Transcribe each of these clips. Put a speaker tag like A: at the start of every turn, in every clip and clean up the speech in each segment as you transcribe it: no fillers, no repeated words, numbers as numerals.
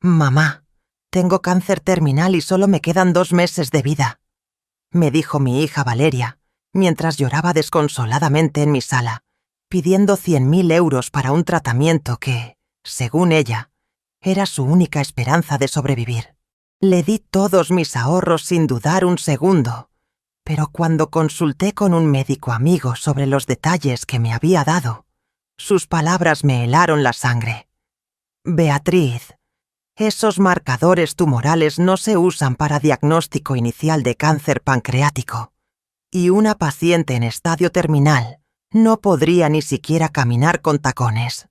A: Mamá, tengo cáncer terminal y solo me quedan 2 meses de vida, me dijo mi hija Valeria, mientras lloraba desconsoladamente en mi sala, pidiendo 100.000 euros para un tratamiento que, según ella, era su única esperanza de sobrevivir. Le di todos mis ahorros sin dudar un segundo, pero cuando consulté con un médico amigo sobre los detalles que me había dado, sus palabras me helaron la sangre. Beatriz, esos marcadores tumorales no se usan para diagnóstico inicial de cáncer pancreático, y una paciente en estadio terminal no podría ni siquiera caminar con tacones.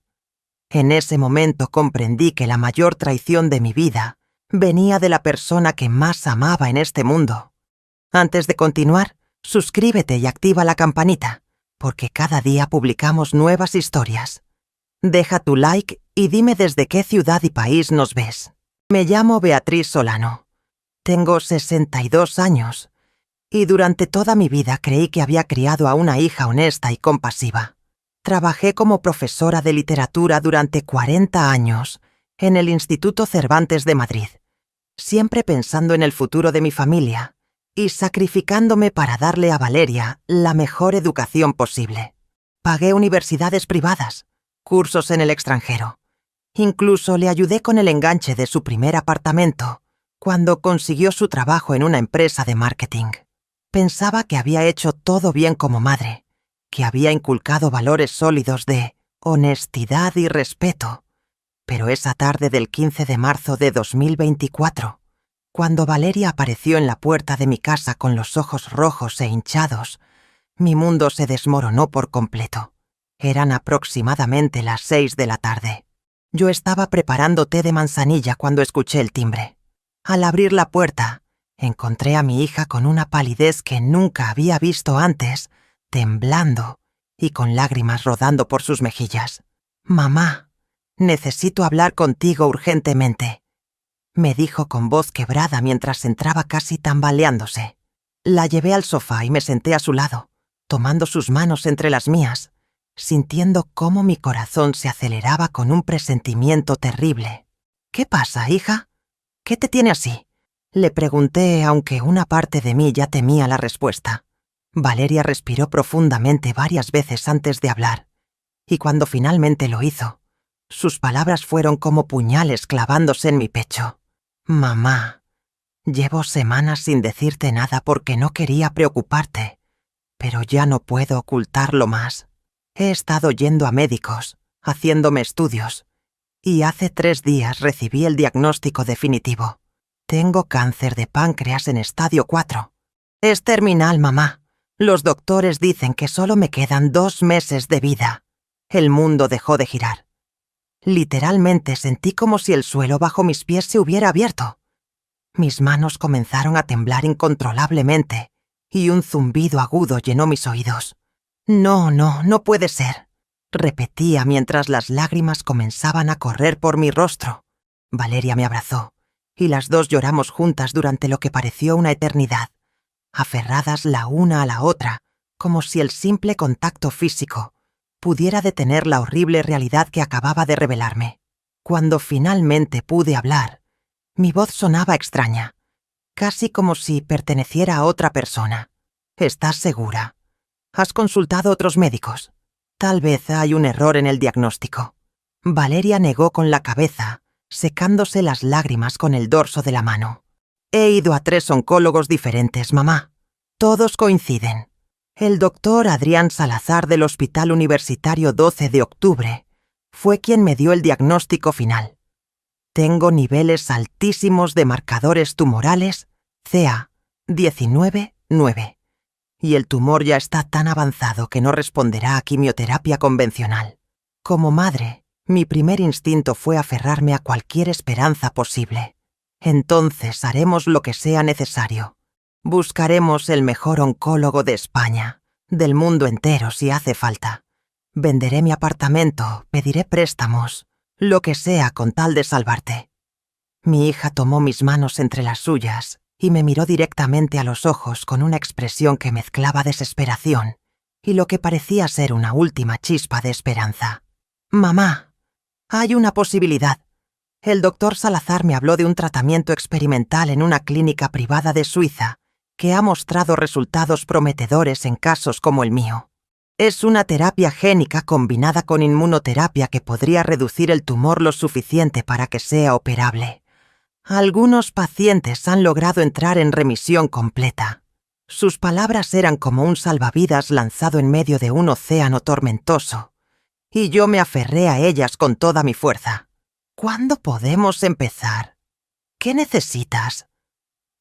A: En ese momento comprendí que la mayor traición de mi vida venía de la persona que más amaba en este mundo. Antes de continuar, suscríbete y activa la campanita, porque cada día publicamos nuevas historias. Deja tu like y dime desde qué ciudad y país nos ves. Me llamo Beatriz Solano. Tengo 62 años y durante toda mi vida creí que había criado a una hija honesta y compasiva. Trabajé como profesora de literatura durante 40 años en el Instituto Cervantes de Madrid, siempre pensando en el futuro de mi familia y sacrificándome para darle a Valeria la mejor educación posible. Pagué universidades privadas, cursos en el extranjero. Incluso le ayudé con el enganche de su primer apartamento, cuando consiguió su trabajo en una empresa de marketing. Pensaba que había hecho todo bien como madre, que había inculcado valores sólidos de honestidad y respeto. Pero esa tarde del 15 de marzo de 2024, cuando Valeria apareció en la puerta de mi casa con los ojos rojos e hinchados, mi mundo se desmoronó por completo. Eran aproximadamente las 6 de la tarde. Yo estaba preparando té de manzanilla cuando escuché el timbre. Al abrir la puerta, encontré a mi hija con una palidez que nunca había visto antes, temblando y con lágrimas rodando por sus mejillas. «Mamá, necesito hablar contigo urgentemente», me dijo con voz quebrada mientras entraba casi tambaleándose. La llevé al sofá y me senté a su lado, tomando sus manos entre las mías, sintiendo cómo mi corazón se aceleraba con un presentimiento terrible. «¿Qué pasa, hija? ¿Qué te tiene así?», le pregunté, aunque una parte de mí ya temía la respuesta. Valeria respiró profundamente varias veces antes de hablar, y cuando finalmente lo hizo, sus palabras fueron como puñales clavándose en mi pecho. «Mamá, llevo semanas sin decirte nada porque no quería preocuparte, pero ya no puedo ocultarlo más. He estado yendo a médicos, haciéndome estudios, y hace 3 días recibí el diagnóstico definitivo. Tengo cáncer de páncreas en estadio 4. Es terminal, mamá. Los doctores dicen que solo me quedan 2 meses de vida». El mundo dejó de girar. Literalmente sentí como si el suelo bajo mis pies se hubiera abierto. Mis manos comenzaron a temblar incontrolablemente y un zumbido agudo llenó mis oídos. No puede ser», repetía mientras las lágrimas comenzaban a correr por mi rostro. Valeria me abrazó, y las dos lloramos juntas durante lo que pareció una eternidad, aferradas la una a la otra, como si el simple contacto físico pudiera detener la horrible realidad que acababa de revelarme. Cuando finalmente pude hablar, mi voz sonaba extraña, casi como si perteneciera a otra persona. «¿Estás segura? ¿Has consultado a otros médicos? Tal vez hay un error en el diagnóstico». Valeria negó con la cabeza, secándose las lágrimas con el dorso de la mano. «He ido a 3 oncólogos diferentes, mamá. Todos coinciden. El doctor Adrián Salazar del Hospital Universitario 12 de Octubre fue quien me dio el diagnóstico final. Tengo niveles altísimos de marcadores tumorales CA-19-9. Y el tumor ya está tan avanzado que no responderá a quimioterapia convencional. Como madre, mi primer instinto fue aferrarme a cualquier esperanza posible. Entonces haremos lo que sea necesario. Buscaremos el mejor oncólogo de España, del mundo entero si hace falta. Venderé mi apartamento, pediré préstamos, lo que sea con tal de salvarte». Mi hija tomó mis manos entre las suyas y me miró directamente a los ojos con una expresión que mezclaba desesperación y lo que parecía ser una última chispa de esperanza. «Mamá, hay una posibilidad. El doctor Salazar me habló de un tratamiento experimental en una clínica privada de Suiza que ha mostrado resultados prometedores en casos como el mío. Es una terapia génica combinada con inmunoterapia que podría reducir el tumor lo suficiente para que sea operable. Algunos pacientes han logrado entrar en remisión completa. Sus palabras eran como un salvavidas lanzado en medio de un océano tormentoso, y yo me aferré a ellas con toda mi fuerza. ¿Cuándo podemos empezar? ¿Qué necesitas?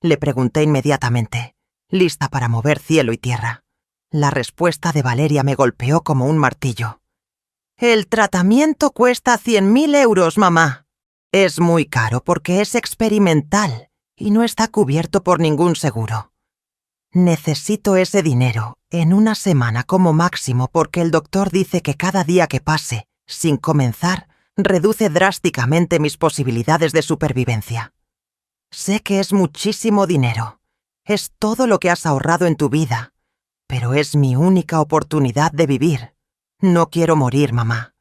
A: Le pregunté inmediatamente, lista para mover cielo y tierra. La respuesta de Valeria me golpeó como un martillo. El tratamiento cuesta 100.000 euros, mamá. Es muy caro porque es experimental y no está cubierto por ningún seguro. Necesito ese dinero en una semana como máximo porque el doctor dice que cada día que pase, sin comenzar, reduce drásticamente mis posibilidades de supervivencia. Sé que es muchísimo dinero. Es todo lo que has ahorrado en tu vida. Pero es mi única oportunidad de vivir. No quiero morir, mamá.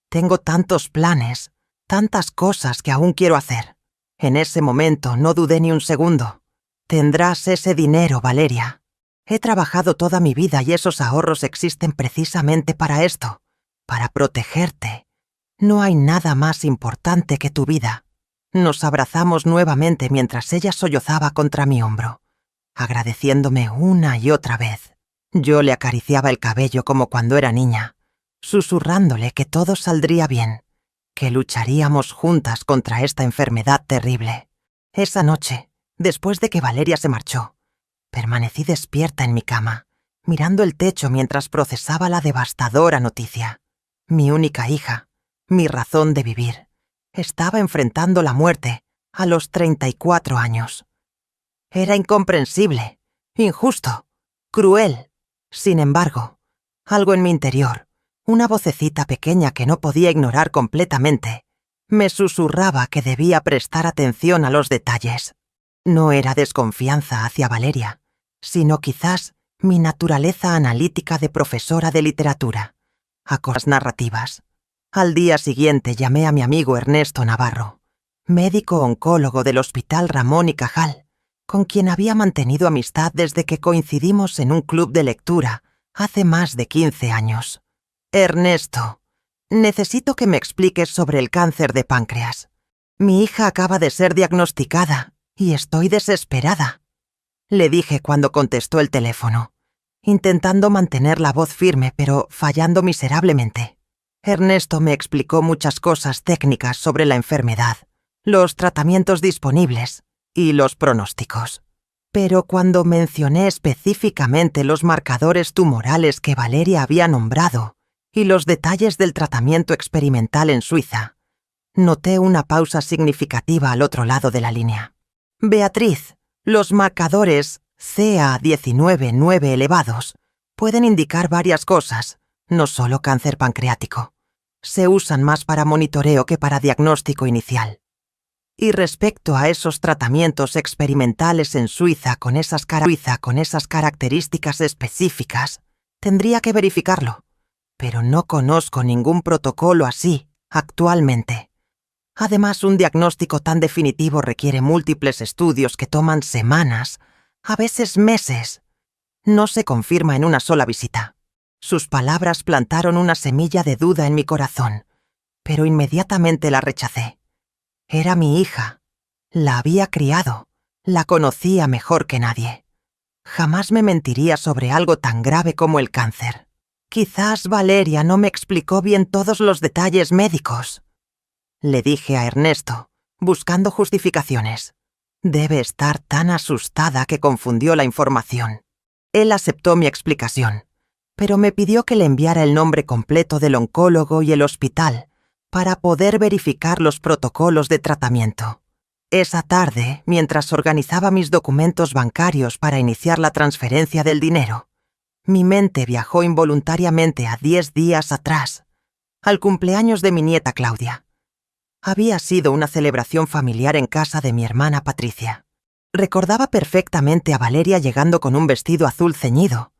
A: Tengo tantos planes, tantas cosas que aún quiero hacer. En ese momento no dudé ni un segundo. Tendrás ese dinero, Valeria. He trabajado toda mi vida y esos ahorros existen precisamente para esto, para protegerte. No hay nada más importante que tu vida. Nos abrazamos nuevamente mientras ella sollozaba contra mi hombro, agradeciéndome una y otra vez. Yo le acariciaba el cabello como cuando era niña, susurrándole que todo saldría bien, que lucharíamos juntas contra esta enfermedad terrible. Esa noche, después de que Valeria se marchó, permanecí despierta en mi cama, mirando el techo mientras procesaba la devastadora noticia. Mi única hija, mi razón de vivir, estaba enfrentando la muerte a los 34 años. Era incomprensible, injusto, cruel. Sin embargo, algo en mi interior, una vocecita pequeña que no podía ignorar completamente, me susurraba que debía prestar atención a los detalles. No era desconfianza hacia Valeria, sino quizás mi naturaleza analítica de profesora de literatura, a cosas narrativas. Al día siguiente llamé a mi amigo Ernesto Navarro, médico oncólogo del Hospital Ramón y Cajal, con quien había mantenido amistad desde que coincidimos en un club de lectura hace más de 15 años. Ernesto, necesito que me expliques sobre el cáncer de páncreas. Mi hija acaba de ser diagnosticada y estoy desesperada, le dije cuando contestó el teléfono, intentando mantener la voz firme pero fallando miserablemente. Ernesto me explicó muchas cosas técnicas sobre la enfermedad, los tratamientos disponibles y los pronósticos. Pero cuando mencioné específicamente los marcadores tumorales que Valeria había nombrado y los detalles del tratamiento experimental en Suiza, noté una pausa significativa al otro lado de la línea. Beatriz, los marcadores CA19 9 elevados pueden indicar varias cosas, no solo cáncer pancreático. Se usan más para monitoreo que para diagnóstico inicial. Y respecto a esos tratamientos experimentales en Suiza con esas características específicas, tendría que verificarlo, pero no conozco ningún protocolo así actualmente. Además, un diagnóstico tan definitivo requiere múltiples estudios que toman semanas, a veces meses. No se confirma en una sola visita. Sus palabras plantaron una semilla de duda en mi corazón, pero inmediatamente la rechacé. Era mi hija. La había criado. La conocía mejor que nadie. Jamás me mentiría sobre algo tan grave como el cáncer. Quizás Valeria no me explicó bien todos los detalles médicos. Le dije a Ernesto, buscando justificaciones. Debe estar tan asustada que confundió la información. Él aceptó mi explicación, pero me pidió que le enviara el nombre completo del oncólogo y el hospital para poder verificar los protocolos de tratamiento. Esa tarde, mientras organizaba mis documentos bancarios para iniciar la transferencia del dinero, mi mente viajó involuntariamente a 10 días atrás, al cumpleaños de mi nieta Claudia. Había sido una celebración familiar en casa de mi hermana Patricia. Recordaba perfectamente a Valeria llegando con un vestido azul ceñido,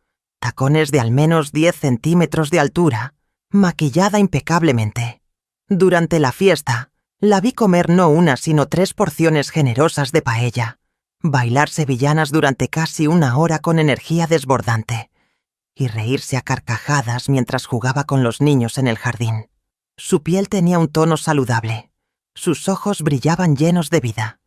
A: tacones de al menos 10 centímetros de altura, maquillada impecablemente. Durante la fiesta, La vi comer no una, sino 3 porciones generosas de paella, bailar sevillanas durante casi 1 hora con energía desbordante y reírse a carcajadas mientras jugaba con los niños en el jardín. Su piel tenía un tono saludable, sus ojos brillaban llenos de vida,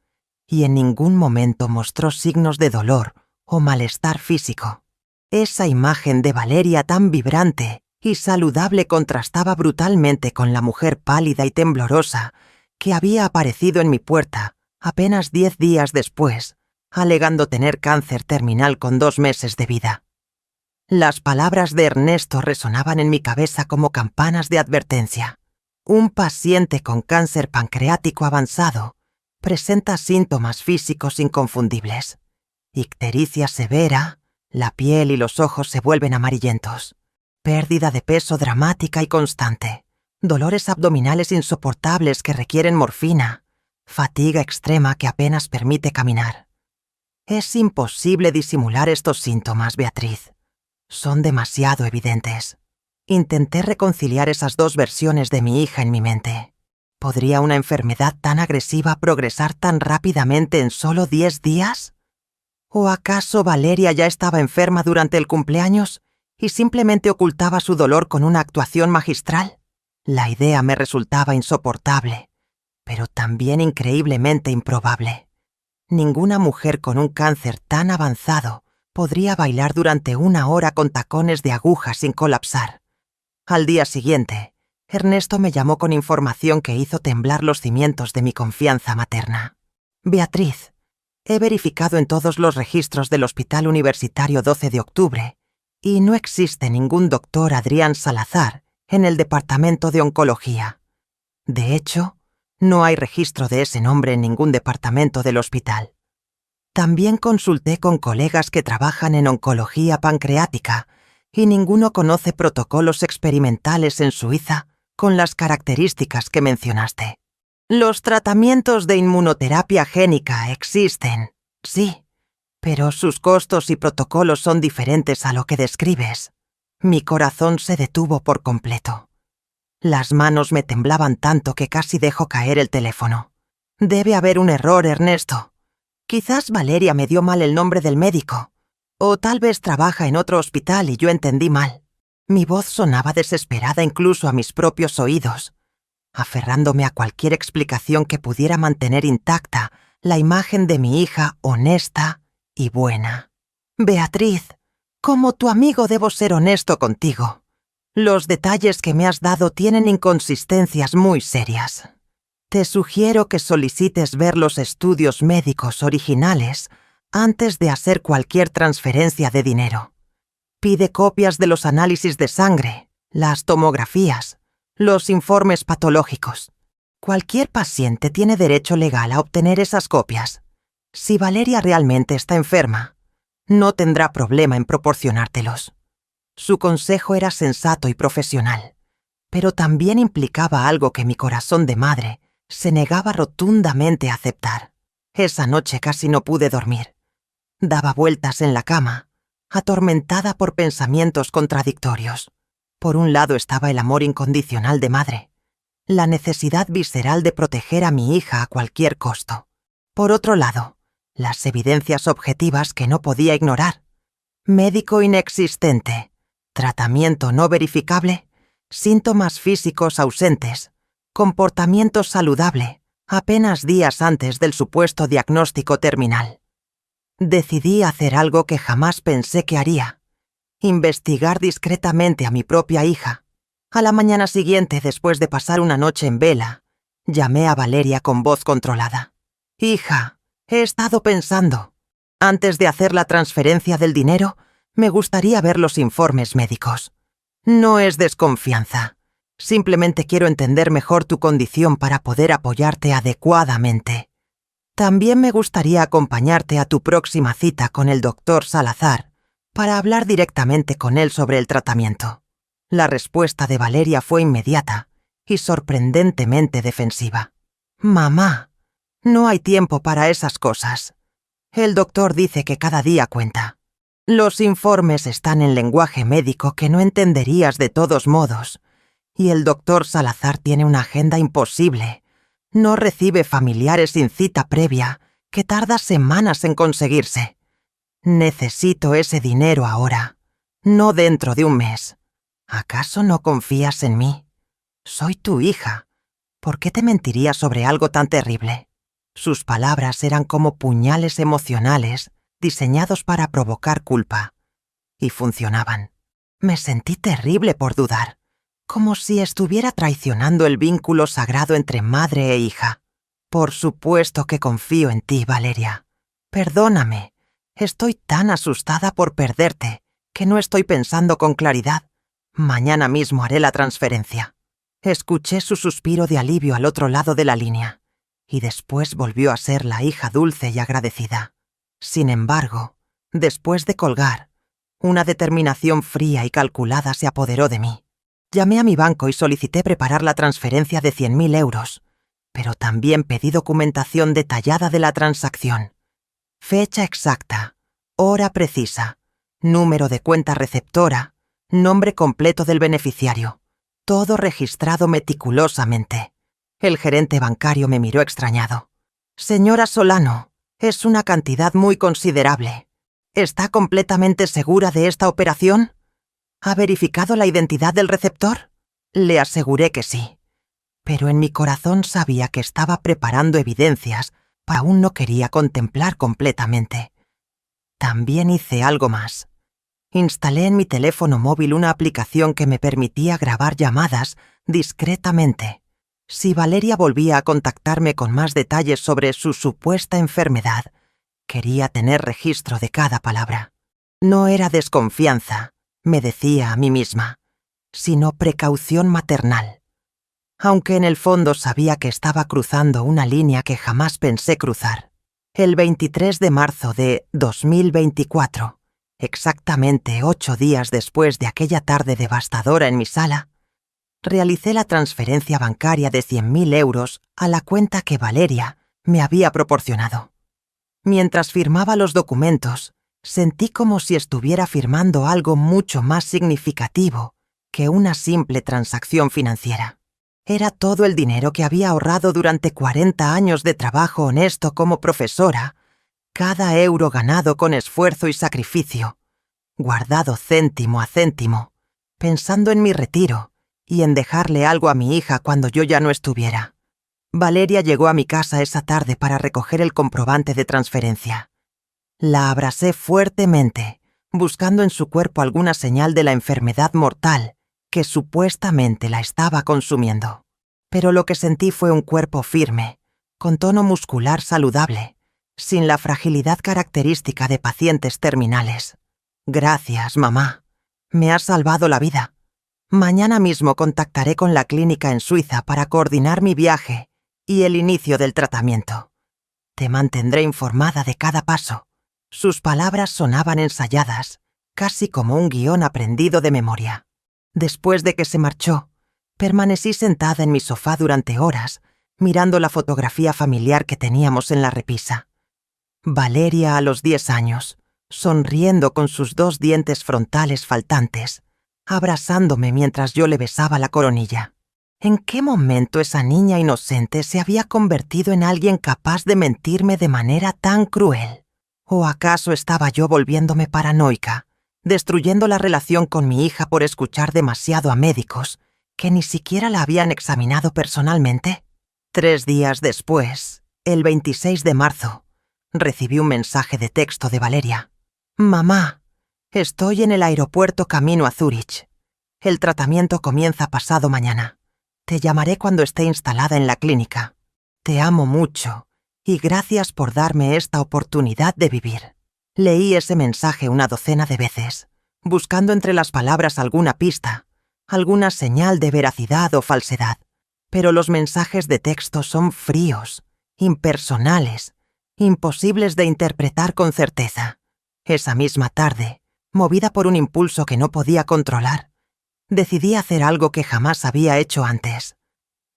A: y en ningún momento mostró signos de dolor o malestar físico. Esa imagen de Valeria tan vibrante y saludable contrastaba brutalmente con la mujer pálida y temblorosa que había aparecido en mi puerta apenas 10 días después, alegando tener cáncer terminal con 2 meses de vida. Las palabras de Ernesto resonaban en mi cabeza como campanas de advertencia. Un paciente con cáncer pancreático avanzado presenta síntomas físicos inconfundibles. Ictericia severa, la piel y los ojos se vuelven amarillentos. Pérdida de peso dramática y constante. Dolores abdominales insoportables que requieren morfina. Fatiga extrema que apenas permite caminar. Es imposible disimular estos síntomas, Beatriz. Son demasiado evidentes. Intenté reconciliar esas 2 versiones de mi hija en mi mente. ¿Podría una enfermedad tan agresiva progresar tan rápidamente en solo 10 días? ¿O acaso Valeria ya estaba enferma durante el cumpleaños y simplemente ocultaba su dolor con una actuación magistral? La idea me resultaba insoportable, pero también increíblemente improbable. Ninguna mujer con un cáncer tan avanzado podría bailar durante 1 hora con tacones de aguja sin colapsar. Al día siguiente, Ernesto me llamó con información que hizo temblar los cimientos de mi confianza materna. Beatriz, he verificado en todos los registros del Hospital Universitario 12 de Octubre y no existe ningún doctor Adrián Salazar en el departamento de oncología. De hecho, no hay registro de ese nombre en ningún departamento del hospital. También consulté con colegas que trabajan en oncología pancreática y ninguno conoce protocolos experimentales en Suiza con las características que mencionaste. Los tratamientos de inmunoterapia génica existen, sí, pero sus costos y protocolos son diferentes a lo que describes. Mi corazón se detuvo por completo. Las manos me temblaban tanto que casi dejo caer el teléfono. Debe haber un error, Ernesto. Quizás Valeria me dio mal el nombre del médico, o tal vez trabaja en otro hospital y yo entendí mal. Mi voz sonaba desesperada incluso a mis propios oídos, aferrándome a cualquier explicación que pudiera mantener intacta la imagen de mi hija honesta y buena. Beatriz, como tu amigo debo ser honesto contigo. Los detalles que me has dado tienen inconsistencias muy serias. Te sugiero que solicites ver los estudios médicos originales antes de hacer cualquier transferencia de dinero. Pide copias de los análisis de sangre, las tomografías, los informes patológicos. Cualquier paciente tiene derecho legal a obtener esas copias. Si Valeria realmente está enferma, no tendrá problema en proporcionártelos. Su consejo era sensato y profesional, pero también implicaba algo que mi corazón de madre se negaba rotundamente a aceptar. Esa noche casi no pude dormir. Daba vueltas en la cama, atormentada por pensamientos contradictorios. Por un lado estaba el amor incondicional de madre, la necesidad visceral de proteger a mi hija a cualquier costo. Por otro lado, las evidencias objetivas que no podía ignorar. Médico inexistente, tratamiento no verificable, síntomas físicos ausentes, comportamiento saludable, apenas días antes del supuesto diagnóstico terminal. Decidí hacer algo que jamás pensé que haría: investigar discretamente a mi propia hija. A la mañana siguiente, después de pasar una noche en vela, llamé a Valeria con voz controlada. «Hija, he estado pensando. Antes de hacer la transferencia del dinero, me gustaría ver los informes médicos. No es desconfianza. Simplemente quiero entender mejor tu condición para poder apoyarte adecuadamente. También me gustaría acompañarte a tu próxima cita con el doctor Salazar para hablar directamente con él sobre el tratamiento». La respuesta de Valeria fue inmediata y sorprendentemente defensiva. «Mamá, no hay tiempo para esas cosas. El doctor dice que cada día cuenta. Los informes están en lenguaje médico que no entenderías de todos modos, y el doctor Salazar tiene una agenda imposible. No recibe familiares sin cita previa, que tarda semanas en conseguirse. Necesito ese dinero ahora, no dentro de un mes. ¿Acaso no confías en mí? Soy tu hija. ¿Por qué te mentiría sobre algo tan terrible? Sus palabras eran como puñales emocionales diseñados para provocar culpa. Y funcionaban. Me sentí terrible por dudar, como si estuviera traicionando el vínculo sagrado entre madre e hija. Por supuesto que confío en ti, Valeria. Perdóname. Estoy tan asustada por perderte que no estoy pensando con claridad. Mañana mismo haré la transferencia. Escuché su suspiro de alivio al otro lado de la línea, y después volvió a ser la hija dulce y agradecida. Sin embargo, después de colgar, una determinación fría y calculada se apoderó de mí. Llamé a mi banco y solicité preparar la transferencia de 100.000 euros, pero también pedí documentación detallada de la transacción. Fecha exacta, hora precisa, número de cuenta receptora, nombre completo del beneficiario. Todo registrado meticulosamente. El gerente bancario me miró extrañado. Señora Solano, es una cantidad muy considerable. ¿Está completamente segura de esta operación? ¿Ha verificado la identidad del receptor? Le aseguré que sí. Pero en mi corazón sabía que estaba preparando evidencias que aún no quería contemplar completamente. También hice algo más. Instalé en mi teléfono móvil una aplicación que me permitía grabar llamadas discretamente. Si Valeria volvía a contactarme con más detalles sobre su supuesta enfermedad, quería tener registro de cada palabra. No era desconfianza, me decía a mí misma, sino precaución maternal. Aunque en el fondo sabía que estaba cruzando una línea que jamás pensé cruzar. El 23 de marzo de 2024, exactamente 8 días después de aquella tarde devastadora en mi sala, realicé la transferencia bancaria de 100.000 euros a la cuenta que Valeria me había proporcionado. Mientras firmaba los documentos, sentí como si estuviera firmando algo mucho más significativo que una simple transacción financiera. Era todo el dinero que había ahorrado durante 40 años de trabajo honesto como profesora, cada euro ganado con esfuerzo y sacrificio, guardado céntimo a céntimo, pensando en mi retiro y en dejarle algo a mi hija cuando yo ya no estuviera. Valeria llegó a mi casa esa tarde para recoger el comprobante de transferencia. La abracé fuertemente, buscando en su cuerpo alguna señal de la enfermedad mortal que supuestamente la estaba consumiendo. Pero lo que sentí fue un cuerpo firme, con tono muscular saludable, sin la fragilidad característica de pacientes terminales. Gracias, mamá. Me has salvado la vida. Mañana mismo contactaré con la clínica en Suiza para coordinar mi viaje y el inicio del tratamiento. Te mantendré informada de cada paso. Sus palabras sonaban ensayadas, casi como un guión aprendido de memoria. Después de que se marchó, permanecí sentada en mi sofá durante horas, mirando la fotografía familiar que teníamos en la repisa. Valeria a los 10 años, sonriendo con sus 2 dientes frontales faltantes, abrazándome mientras yo le besaba la coronilla. ¿En qué momento esa niña inocente se había convertido en alguien capaz de mentirme de manera tan cruel? ¿O acaso estaba yo volviéndome paranoica, destruyendo la relación con mi hija por escuchar demasiado a médicos que ni siquiera la habían examinado personalmente? 3 días después, el 26 de marzo, recibí un mensaje de texto de Valeria. Mamá, estoy en el aeropuerto camino a Zúrich. El tratamiento comienza pasado mañana. Te llamaré cuando esté instalada en la clínica. Te amo mucho y gracias por darme esta oportunidad de vivir. Leí ese mensaje una docena de veces, buscando entre las palabras alguna pista, alguna señal de veracidad o falsedad. Pero los mensajes de texto son fríos, impersonales, imposibles de interpretar con certeza. Esa misma tarde, movida por un impulso que no podía controlar, decidí hacer algo que jamás había hecho antes: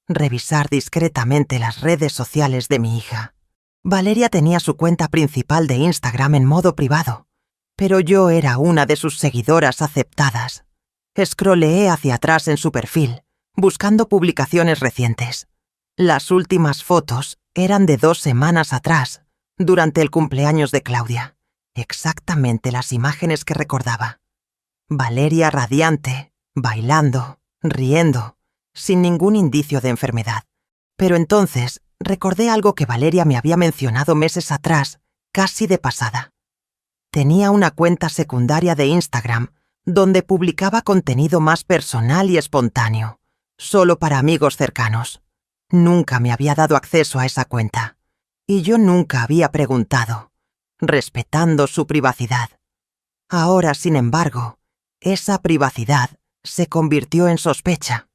A: revisar discretamente las redes sociales de mi hija. Valeria tenía su cuenta principal de Instagram en modo privado, pero yo era una de sus seguidoras aceptadas. Scrolleé hacia atrás en su perfil, buscando publicaciones recientes. Las últimas fotos eran de 2 semanas atrás, durante el cumpleaños de Claudia. Exactamente las imágenes que recordaba. Valeria radiante, bailando, riendo, sin ningún indicio de enfermedad. Pero entonces recordé algo que Valeria me había mencionado meses atrás, casi de pasada. Tenía una cuenta secundaria de Instagram donde publicaba contenido más personal y espontáneo, solo para amigos cercanos. Nunca me había dado acceso a esa cuenta, y yo nunca había preguntado, respetando su privacidad. Ahora, sin embargo, esa privacidad se convirtió en sospecha.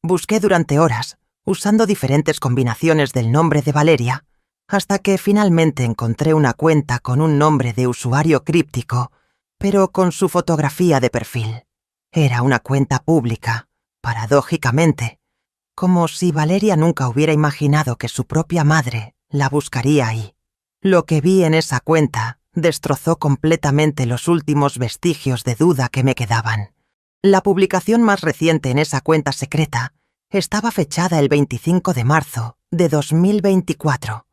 A: Busqué durante horas, usando diferentes combinaciones del nombre de Valeria, hasta que finalmente encontré una cuenta con un nombre de usuario críptico, pero con su fotografía de perfil. Era una cuenta pública, paradójicamente, como si Valeria nunca hubiera imaginado que su propia madre la buscaría ahí. Lo que vi en esa cuenta destrozó completamente los últimos vestigios de duda que me quedaban. La publicación más reciente en esa cuenta secreta estaba fechada el 25 de marzo de 2024,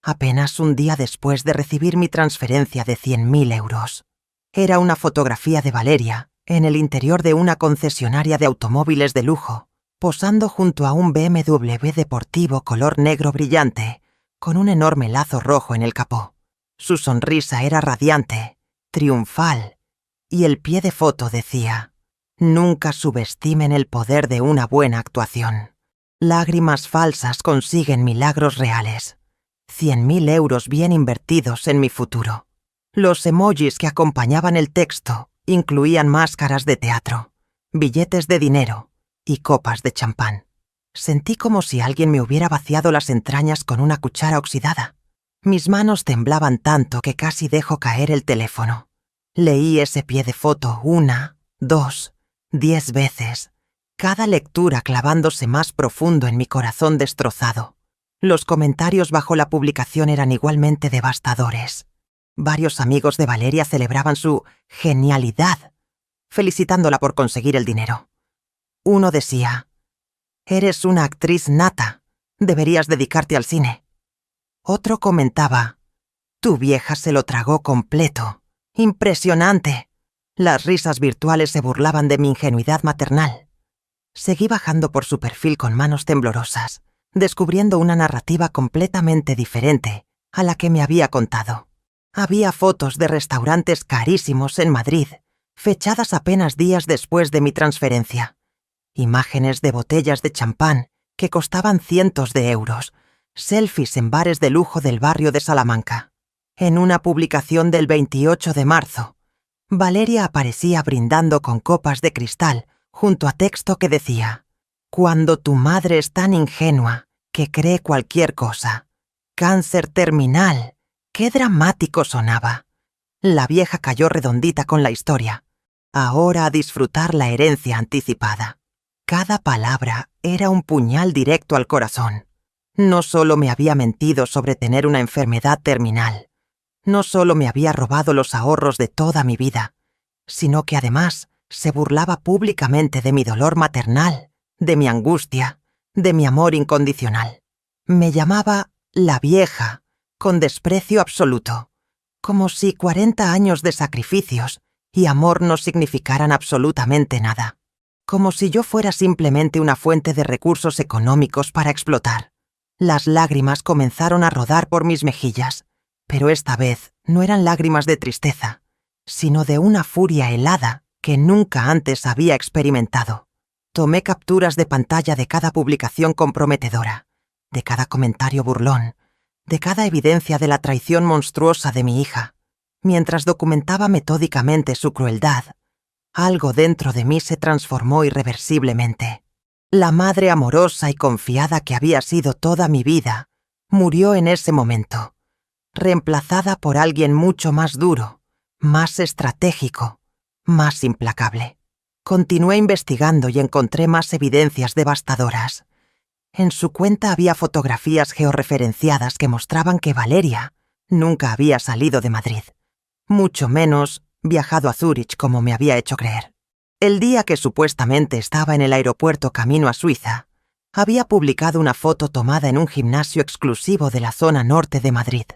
A: apenas un día después de recibir mi transferencia de 100.000 euros. Era una fotografía de Valeria en el interior de una concesionaria de automóviles de lujo, posando junto a un BMW deportivo color negro brillante, con un enorme lazo rojo en el capó. Su sonrisa era radiante, triunfal, y el pie de foto decía: «Nunca subestimen el poder de una buena actuación. Lágrimas falsas consiguen milagros reales. 100.000 euros bien invertidos en mi futuro». Los emojis que acompañaban el texto incluían máscaras de teatro, billetes de dinero y copas de champán. Sentí como si alguien me hubiera vaciado las entrañas con una cuchara oxidada. Mis manos temblaban tanto que casi dejo caer el teléfono. Leí ese pie de foto 1, 2, 10 veces, cada lectura clavándose más profundo en mi corazón destrozado. Los comentarios bajo la publicación eran igualmente devastadores. Varios amigos de Valeria celebraban su genialidad, felicitándola por conseguir el dinero. Uno decía: «Eres una actriz nata, deberías dedicarte al cine». Otro comentaba: «Tu vieja se lo tragó completo. ¡Impresionante!». Las risas virtuales se burlaban de mi ingenuidad maternal. Seguí bajando por su perfil con manos temblorosas, descubriendo una narrativa completamente diferente a la que me había contado. Había fotos de restaurantes carísimos en Madrid, fechadas apenas días después de mi transferencia. Imágenes de botellas de champán que costaban cientos de euros, selfies en bares de lujo del barrio de Salamanca. En una publicación del 28 de marzo, Valeria aparecía brindando con copas de cristal junto a texto que decía: «Cuando tu madre es tan ingenua que cree cualquier cosa. Cáncer terminal». ¡Qué dramático sonaba! La vieja cayó redondita con la historia. Ahora a disfrutar la herencia anticipada. Cada palabra era un puñal directo al corazón. No solo me había mentido sobre tener una enfermedad terminal, no solo me había robado los ahorros de toda mi vida, sino que además se burlaba públicamente de mi dolor maternal, de mi angustia, de mi amor incondicional. Me llamaba la vieja, con desprecio absoluto, como si 40 años de sacrificios y amor no significaran absolutamente nada, como si yo fuera simplemente una fuente de recursos económicos para explotar. Las lágrimas comenzaron a rodar por mis mejillas, pero esta vez no eran lágrimas de tristeza, sino de una furia helada que nunca antes había experimentado. Tomé capturas de pantalla de cada publicación comprometedora, de cada comentario burlón, de cada evidencia de la traición monstruosa de mi hija. Mientras documentaba metódicamente su crueldad, algo dentro de mí se transformó irreversiblemente. La madre amorosa y confiada que había sido toda mi vida murió en ese momento, reemplazada por alguien mucho más duro, más estratégico, más implacable. Continué investigando y encontré más evidencias devastadoras. En su cuenta había fotografías georreferenciadas que mostraban que Valeria nunca había salido de Madrid, mucho menos viajado a Zúrich como me había hecho creer. El día que supuestamente estaba en el aeropuerto camino a Suiza, Había publicado una foto tomada en un gimnasio exclusivo de la zona norte de Madrid,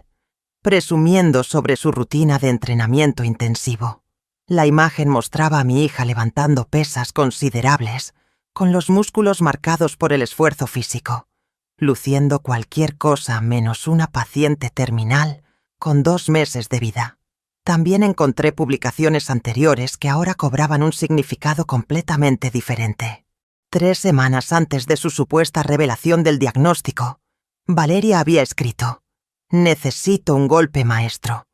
A: presumiendo sobre su rutina de entrenamiento intensivo. La imagen mostraba a mi hija levantando pesas considerables, con los músculos marcados por el esfuerzo físico, luciendo cualquier cosa menos una paciente terminal con 2 meses de vida. También encontré publicaciones anteriores que ahora cobraban un significado completamente diferente. 3 semanas antes de su supuesta revelación del diagnóstico, Valeria había escrito: «Necesito un golpe maestro.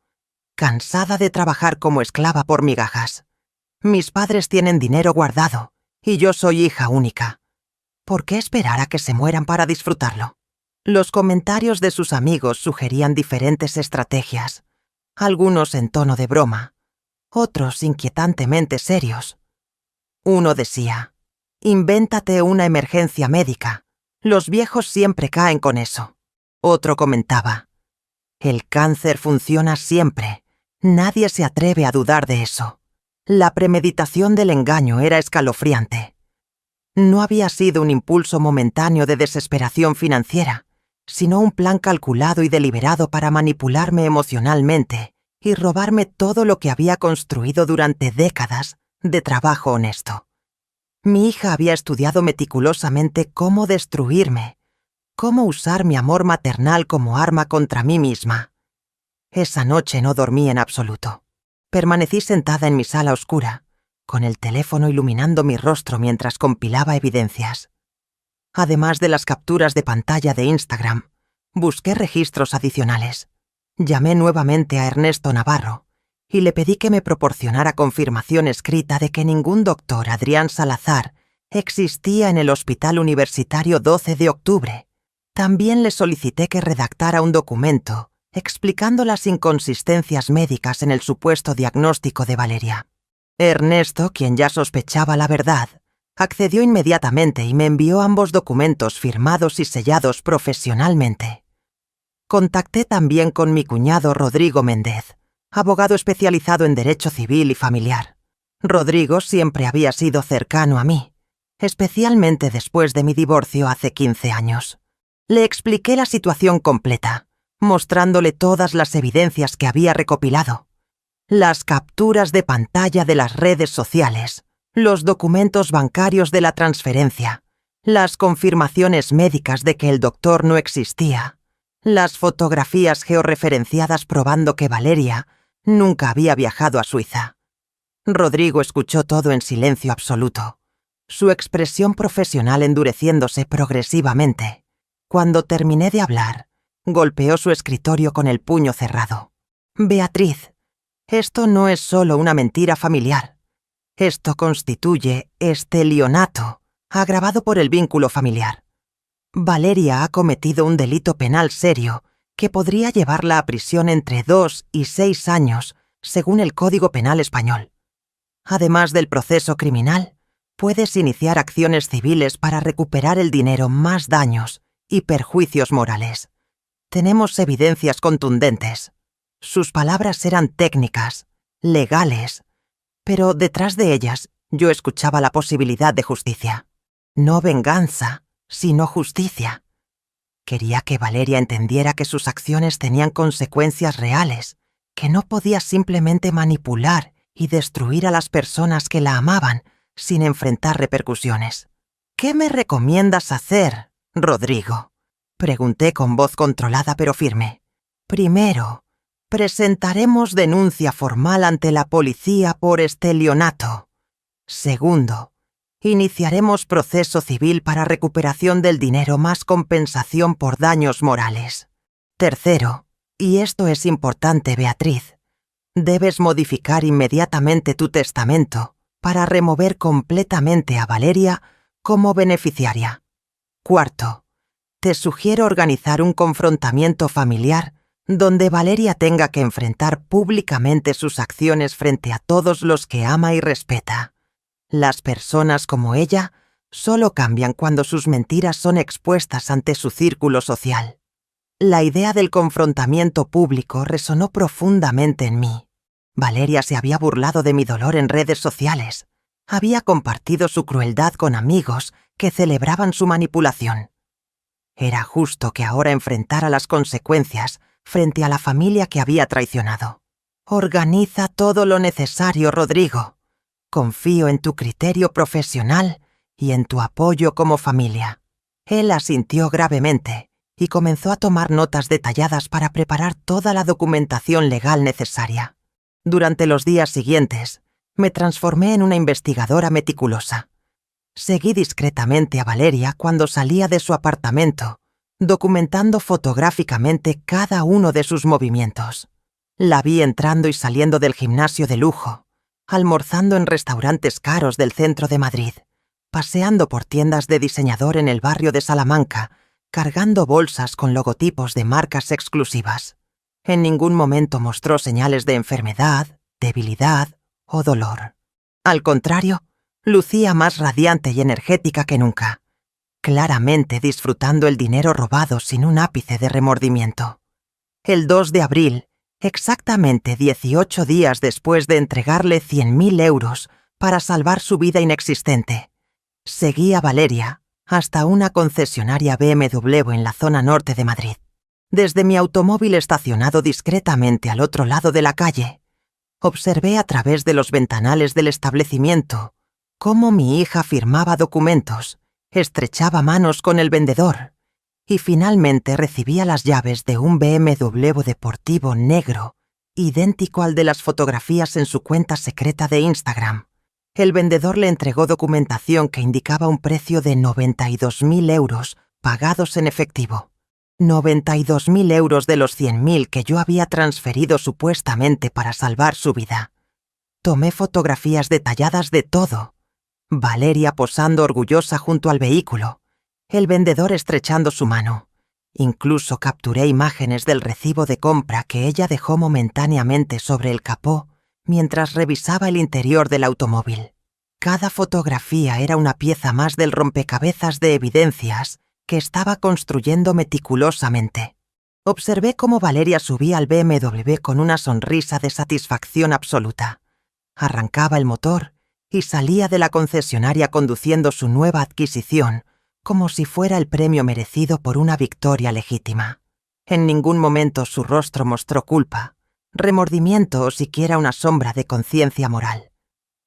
A: Cansada de trabajar como esclava por migajas. Mis padres tienen dinero guardado y yo soy hija única. ¿Por qué esperar a que se mueran para disfrutarlo?». Los comentarios de sus amigos sugerían diferentes estrategias, algunos en tono de broma, otros inquietantemente serios. Uno decía: «Invéntate una emergencia médica. Los viejos siempre caen con eso». Otro comentaba: «El cáncer funciona siempre. Nadie se atreve a dudar de eso». La premeditación del engaño era escalofriante. No había sido un impulso momentáneo de desesperación financiera, sino un plan calculado y deliberado para manipularme emocionalmente y robarme todo lo que había construido durante décadas de trabajo honesto. Mi hija había estudiado meticulosamente cómo destruirme, cómo usar mi amor maternal como arma contra mí misma. Esa noche no dormí en absoluto. Permanecí sentada en mi sala oscura, con el teléfono iluminando mi rostro mientras compilaba evidencias. Además de las capturas de pantalla de Instagram, busqué registros adicionales. Llamé nuevamente a Ernesto Navarro y le pedí que me proporcionara confirmación escrita de que ningún doctor Adrián Salazar existía en el Hospital Universitario 12 de Octubre. También le solicité que redactara un documento explicando las inconsistencias médicas en el supuesto diagnóstico de Valeria. Ernesto, quien ya sospechaba la verdad, accedió inmediatamente y me envió ambos documentos firmados y sellados profesionalmente. Contacté también con mi cuñado Rodrigo Méndez, abogado especializado en derecho civil y familiar. Rodrigo siempre había sido cercano a mí, especialmente después de mi divorcio hace 15 años. Le expliqué la situación completa, mostrándole todas las evidencias que había recopilado: las capturas de pantalla de las redes sociales, los documentos bancarios de la transferencia, las confirmaciones médicas de que el doctor no existía, las fotografías georreferenciadas probando que Valeria nunca había viajado a Suiza. Rodrigo escuchó todo en silencio absoluto, su expresión profesional endureciéndose progresivamente. Cuando terminé de hablar, golpeó su escritorio con el puño cerrado. «Beatriz, esto no es solo una mentira familiar. Esto constituye estelionato, agravado por el vínculo familiar. Valeria ha cometido un delito penal serio que podría llevarla a prisión entre 2 y 6 años, según el Código Penal español. Además del proceso criminal, puedes iniciar acciones civiles para recuperar el dinero más daños y perjuicios morales. Tenemos evidencias contundentes». Sus palabras eran técnicas, legales, pero detrás de ellas yo escuchaba la posibilidad de justicia. No venganza, sino justicia. Quería que Valeria entendiera que sus acciones tenían consecuencias reales, que no podía simplemente manipular y destruir a las personas que la amaban sin enfrentar repercusiones. «¿Qué me recomiendas hacer, Rodrigo?», pregunté con voz controlada pero firme. «Primero, presentaremos denuncia formal ante la policía por estelionato. Segundo, iniciaremos proceso civil para recuperación del dinero más compensación por daños morales. Tercero, y esto es importante, Beatriz, debes modificar inmediatamente tu testamento para remover completamente a Valeria como beneficiaria. Cuarto, te sugiero organizar un confrontamiento familiar donde Valeria tenga que enfrentar públicamente sus acciones frente a todos los que ama y respeta. Las personas como ella solo cambian cuando sus mentiras son expuestas ante su círculo social». La idea del confrontamiento público resonó profundamente en mí. Valeria se había burlado de mi dolor en redes sociales. Había compartido su crueldad con amigos que celebraban su manipulación. Era justo que ahora enfrentara las consecuencias frente a la familia que había traicionado. Organiza todo lo necesario, Rodrigo. Confío en tu criterio profesional y en tu apoyo como familia. Él asintió gravemente y comenzó a tomar notas detalladas para preparar toda la documentación legal necesaria. Durante los días siguientes, me transformé en una investigadora meticulosa. Seguí discretamente a Valeria cuando salía de su apartamento, documentando fotográficamente cada uno de sus movimientos. La vi entrando y saliendo del gimnasio de lujo, almorzando en restaurantes caros del centro de Madrid, paseando por tiendas de diseñador en el barrio de Salamanca, cargando bolsas con logotipos de marcas exclusivas. En ningún momento mostró señales de enfermedad, debilidad o dolor. Al contrario, lucía más radiante y energética que nunca, claramente disfrutando el dinero robado sin un ápice de remordimiento. El 2 de abril, exactamente 18 días después de entregarle 100.000 euros para salvar su vida inexistente, seguí a Valeria hasta una concesionaria BMW en la zona norte de Madrid. Desde mi automóvil estacionado discretamente al otro lado de la calle, observé a través de los ventanales del establecimiento cómo mi hija firmaba documentos, estrechaba manos con el vendedor y finalmente recibía las llaves de un BMW deportivo negro, idéntico al de las fotografías en su cuenta secreta de Instagram. El vendedor le entregó documentación que indicaba un precio de 92.000 euros pagados en efectivo. 92.000 euros de los 100.000 que yo había transferido supuestamente para salvar su vida. Tomé fotografías detalladas de todo. Valeria posando orgullosa junto al vehículo, el vendedor estrechando su mano. Incluso capturé imágenes del recibo de compra que ella dejó momentáneamente sobre el capó mientras revisaba el interior del automóvil. Cada fotografía era una pieza más del rompecabezas de evidencias que estaba construyendo meticulosamente. Observé cómo Valeria subía al BMW con una sonrisa de satisfacción absoluta. Arrancaba el motor y salía de la concesionaria conduciendo su nueva adquisición como si fuera el premio merecido por una victoria legítima. En ningún momento su rostro mostró culpa, remordimiento o siquiera una sombra de conciencia moral.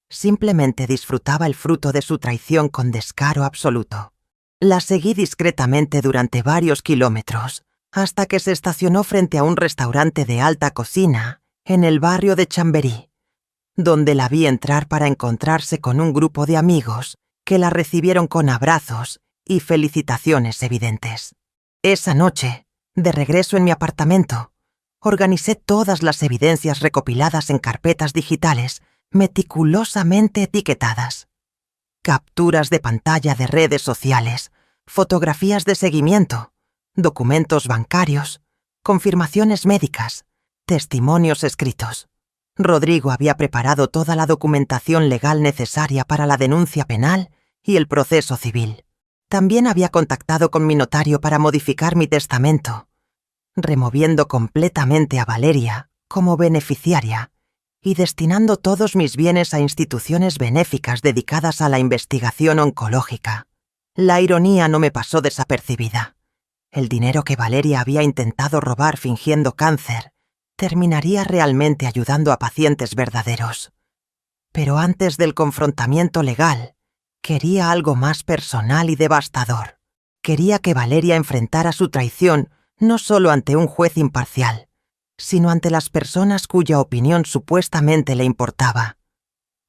A: Simplemente disfrutaba el fruto de su traición con descaro absoluto. La seguí discretamente durante varios kilómetros, hasta que se estacionó frente a un restaurante de alta cocina en el barrio de Chamberí, donde la vi entrar para encontrarse con un grupo de amigos que la recibieron con abrazos y felicitaciones evidentes. Esa noche, de regreso en mi apartamento, organicé todas las evidencias recopiladas en carpetas digitales meticulosamente etiquetadas. Capturas de pantalla de redes sociales, fotografías de seguimiento, documentos bancarios, confirmaciones médicas, testimonios escritos. Rodrigo había preparado toda la documentación legal necesaria para la denuncia penal y el proceso civil. También había contactado con mi notario para modificar mi testamento, removiendo completamente a Valeria como beneficiaria y destinando todos mis bienes a instituciones benéficas dedicadas a la investigación oncológica. La ironía no me pasó desapercibida. El dinero que Valeria había intentado robar fingiendo cáncer terminaría realmente ayudando a pacientes verdaderos. Pero antes del confrontamiento legal, quería algo más personal y devastador. Quería que Valeria enfrentara su traición no solo ante un juez imparcial, sino ante las personas cuya opinión supuestamente le importaba.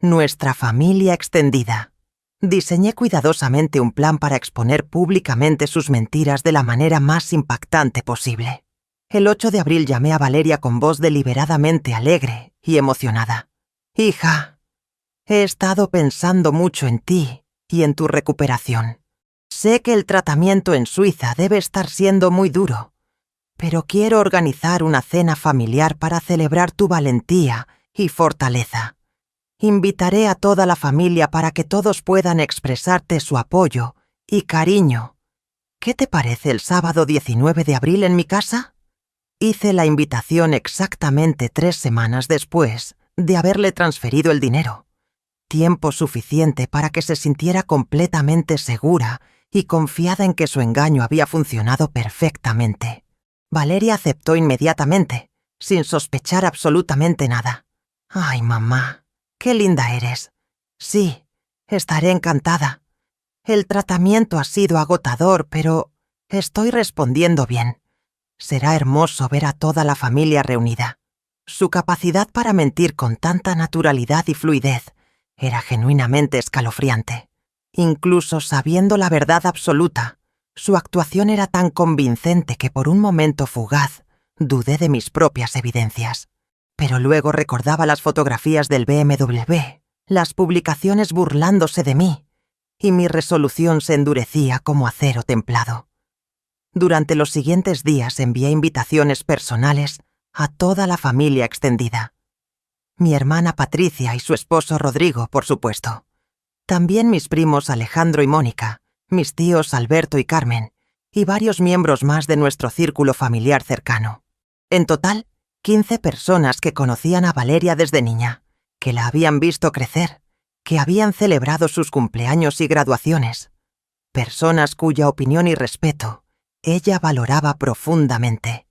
A: Nuestra familia extendida. Diseñé cuidadosamente un plan para exponer públicamente sus mentiras de la manera más impactante posible. El 8 de abril llamé a Valeria con voz deliberadamente alegre y emocionada. «Hija, he estado pensando mucho en ti y en tu recuperación. Sé que el tratamiento en Suiza debe estar siendo muy duro, pero quiero organizar una cena familiar para celebrar tu valentía y fortaleza. Invitaré a toda la familia para que todos puedan expresarte su apoyo y cariño. ¿Qué te parece el sábado 19 de abril en mi casa?» Hice la invitación exactamente 3 semanas después de haberle transferido el dinero. tiempo suficiente para que se sintiera completamente segura y confiada en que su engaño había funcionado perfectamente. Valeria aceptó inmediatamente, sin sospechar absolutamente nada. «Ay, mamá, qué linda eres. Sí, estaré encantada. El tratamiento ha sido agotador, pero estoy respondiendo bien. Será hermoso ver a toda la familia reunida». Su capacidad para mentir con tanta naturalidad y fluidez era genuinamente escalofriante. Incluso sabiendo la verdad absoluta, su actuación era tan convincente que por un momento fugaz dudé de mis propias evidencias. Pero luego recordaba las fotografías del BMW, las publicaciones burlándose de mí, y mi resolución se endurecía como acero templado. Durante los siguientes días envié invitaciones personales a toda la familia extendida. Mi hermana Patricia y su esposo Rodrigo, por supuesto. También mis primos Alejandro y Mónica, mis tíos Alberto y Carmen, y varios miembros más de nuestro círculo familiar cercano. En total, 15 personas que conocían a Valeria desde niña, que la habían visto crecer, que habían celebrado sus cumpleaños y graduaciones. Personas cuya opinión y respeto ella valoraba profundamente.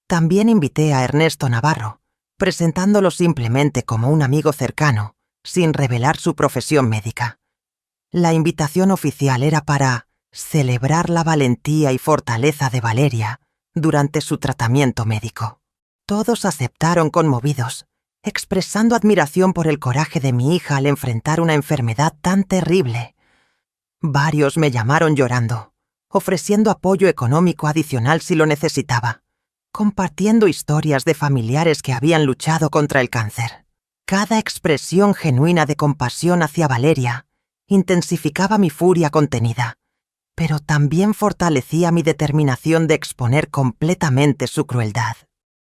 A: También invité a Ernesto Navarro, presentándolo simplemente como un amigo cercano, sin revelar su profesión médica. La invitación oficial era para celebrar la valentía y fortaleza de Valeria durante su tratamiento médico. Todos aceptaron conmovidos, expresando admiración por el coraje de mi hija al enfrentar una enfermedad tan terrible. Varios me llamaron llorando, ofreciendo apoyo económico adicional si lo necesitaba, compartiendo historias de familiares que habían luchado contra el cáncer. Cada expresión genuina de compasión hacia Valeria intensificaba mi furia contenida, pero también fortalecía mi determinación de exponer completamente su crueldad.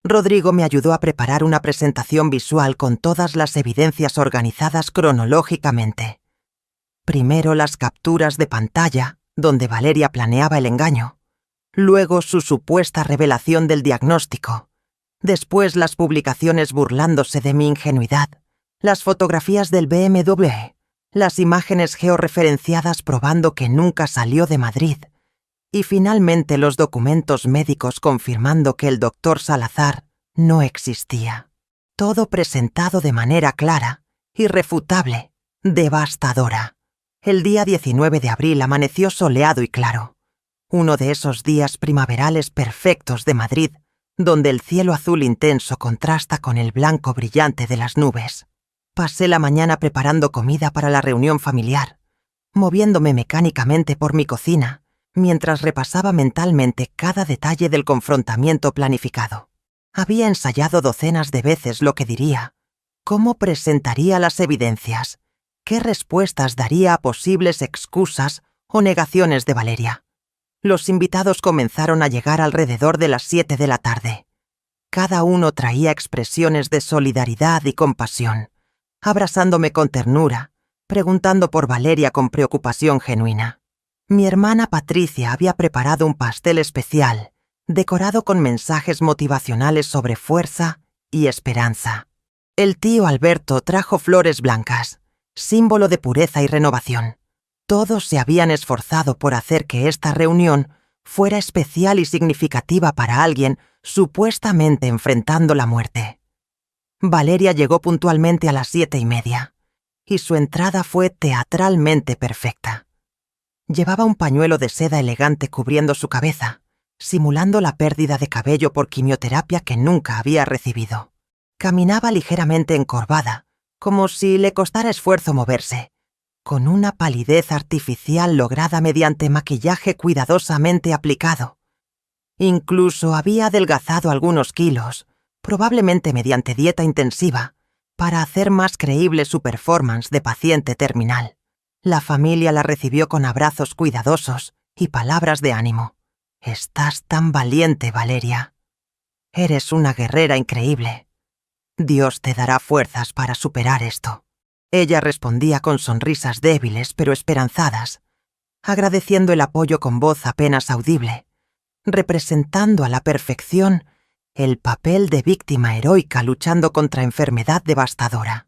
A: Rodrigo me ayudó a preparar una presentación visual con todas las evidencias organizadas cronológicamente. Primero las capturas de pantalla, donde Valeria planeaba el engaño. Luego su supuesta revelación del diagnóstico. Después las publicaciones burlándose de mi ingenuidad, las fotografías del BMW, las imágenes georreferenciadas probando que nunca salió de Madrid, y finalmente los documentos médicos confirmando que el doctor Salazar no existía. Todo presentado de manera clara, irrefutable, devastadora. El día 19 de abril amaneció soleado y claro. Uno de esos días primaverales perfectos de Madrid, donde el cielo azul intenso contrasta con el blanco brillante de las nubes. Pasé la mañana preparando comida para la reunión familiar, moviéndome mecánicamente por mi cocina, mientras repasaba mentalmente cada detalle del confrontamiento planificado. Había ensayado docenas de veces lo que diría, cómo presentaría las evidencias, qué respuestas daría a posibles excusas o negaciones de Valeria. Los invitados comenzaron a llegar alrededor de las 7 de la tarde. Cada uno traía expresiones de solidaridad y compasión, abrazándome con ternura, preguntando por Valeria con preocupación genuina. Mi hermana Patricia había preparado un pastel especial, decorado con mensajes motivacionales sobre fuerza y esperanza. El tío Alberto trajo flores blancas, símbolo de pureza y renovación. Todos se habían esforzado por hacer que esta reunión fuera especial y significativa para alguien supuestamente enfrentando la muerte. Valeria llegó puntualmente a las 7:30, y su entrada fue teatralmente perfecta. Llevaba un pañuelo de seda elegante cubriendo su cabeza, simulando la pérdida de cabello por quimioterapia que nunca había recibido. Caminaba ligeramente encorvada, como si le costara esfuerzo moverse, con una palidez artificial lograda mediante maquillaje cuidadosamente aplicado. Incluso había adelgazado algunos kilos, probablemente mediante dieta intensiva, para hacer más creíble su performance de paciente terminal. La familia la recibió con abrazos cuidadosos y palabras de ánimo. «Estás tan valiente, Valeria. Eres una guerrera increíble. Dios te dará fuerzas para superar esto». Ella respondía con sonrisas débiles pero esperanzadas, agradeciendo el apoyo con voz apenas audible, representando a la perfección el papel de víctima heroica luchando contra enfermedad devastadora.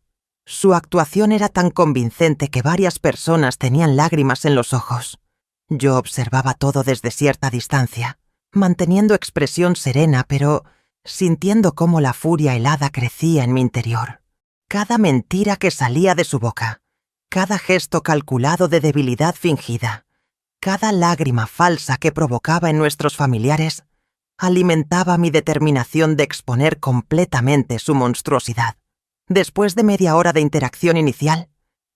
A: Su actuación era tan convincente que varias personas tenían lágrimas en los ojos. Yo observaba todo desde cierta distancia, manteniendo expresión serena, pero sintiendo cómo la furia helada crecía en mi interior. Cada mentira que salía de su boca, cada gesto calculado de debilidad fingida, cada lágrima falsa que provocaba en nuestros familiares, alimentaba mi determinación de exponer completamente su monstruosidad. Después de media hora de interacción inicial,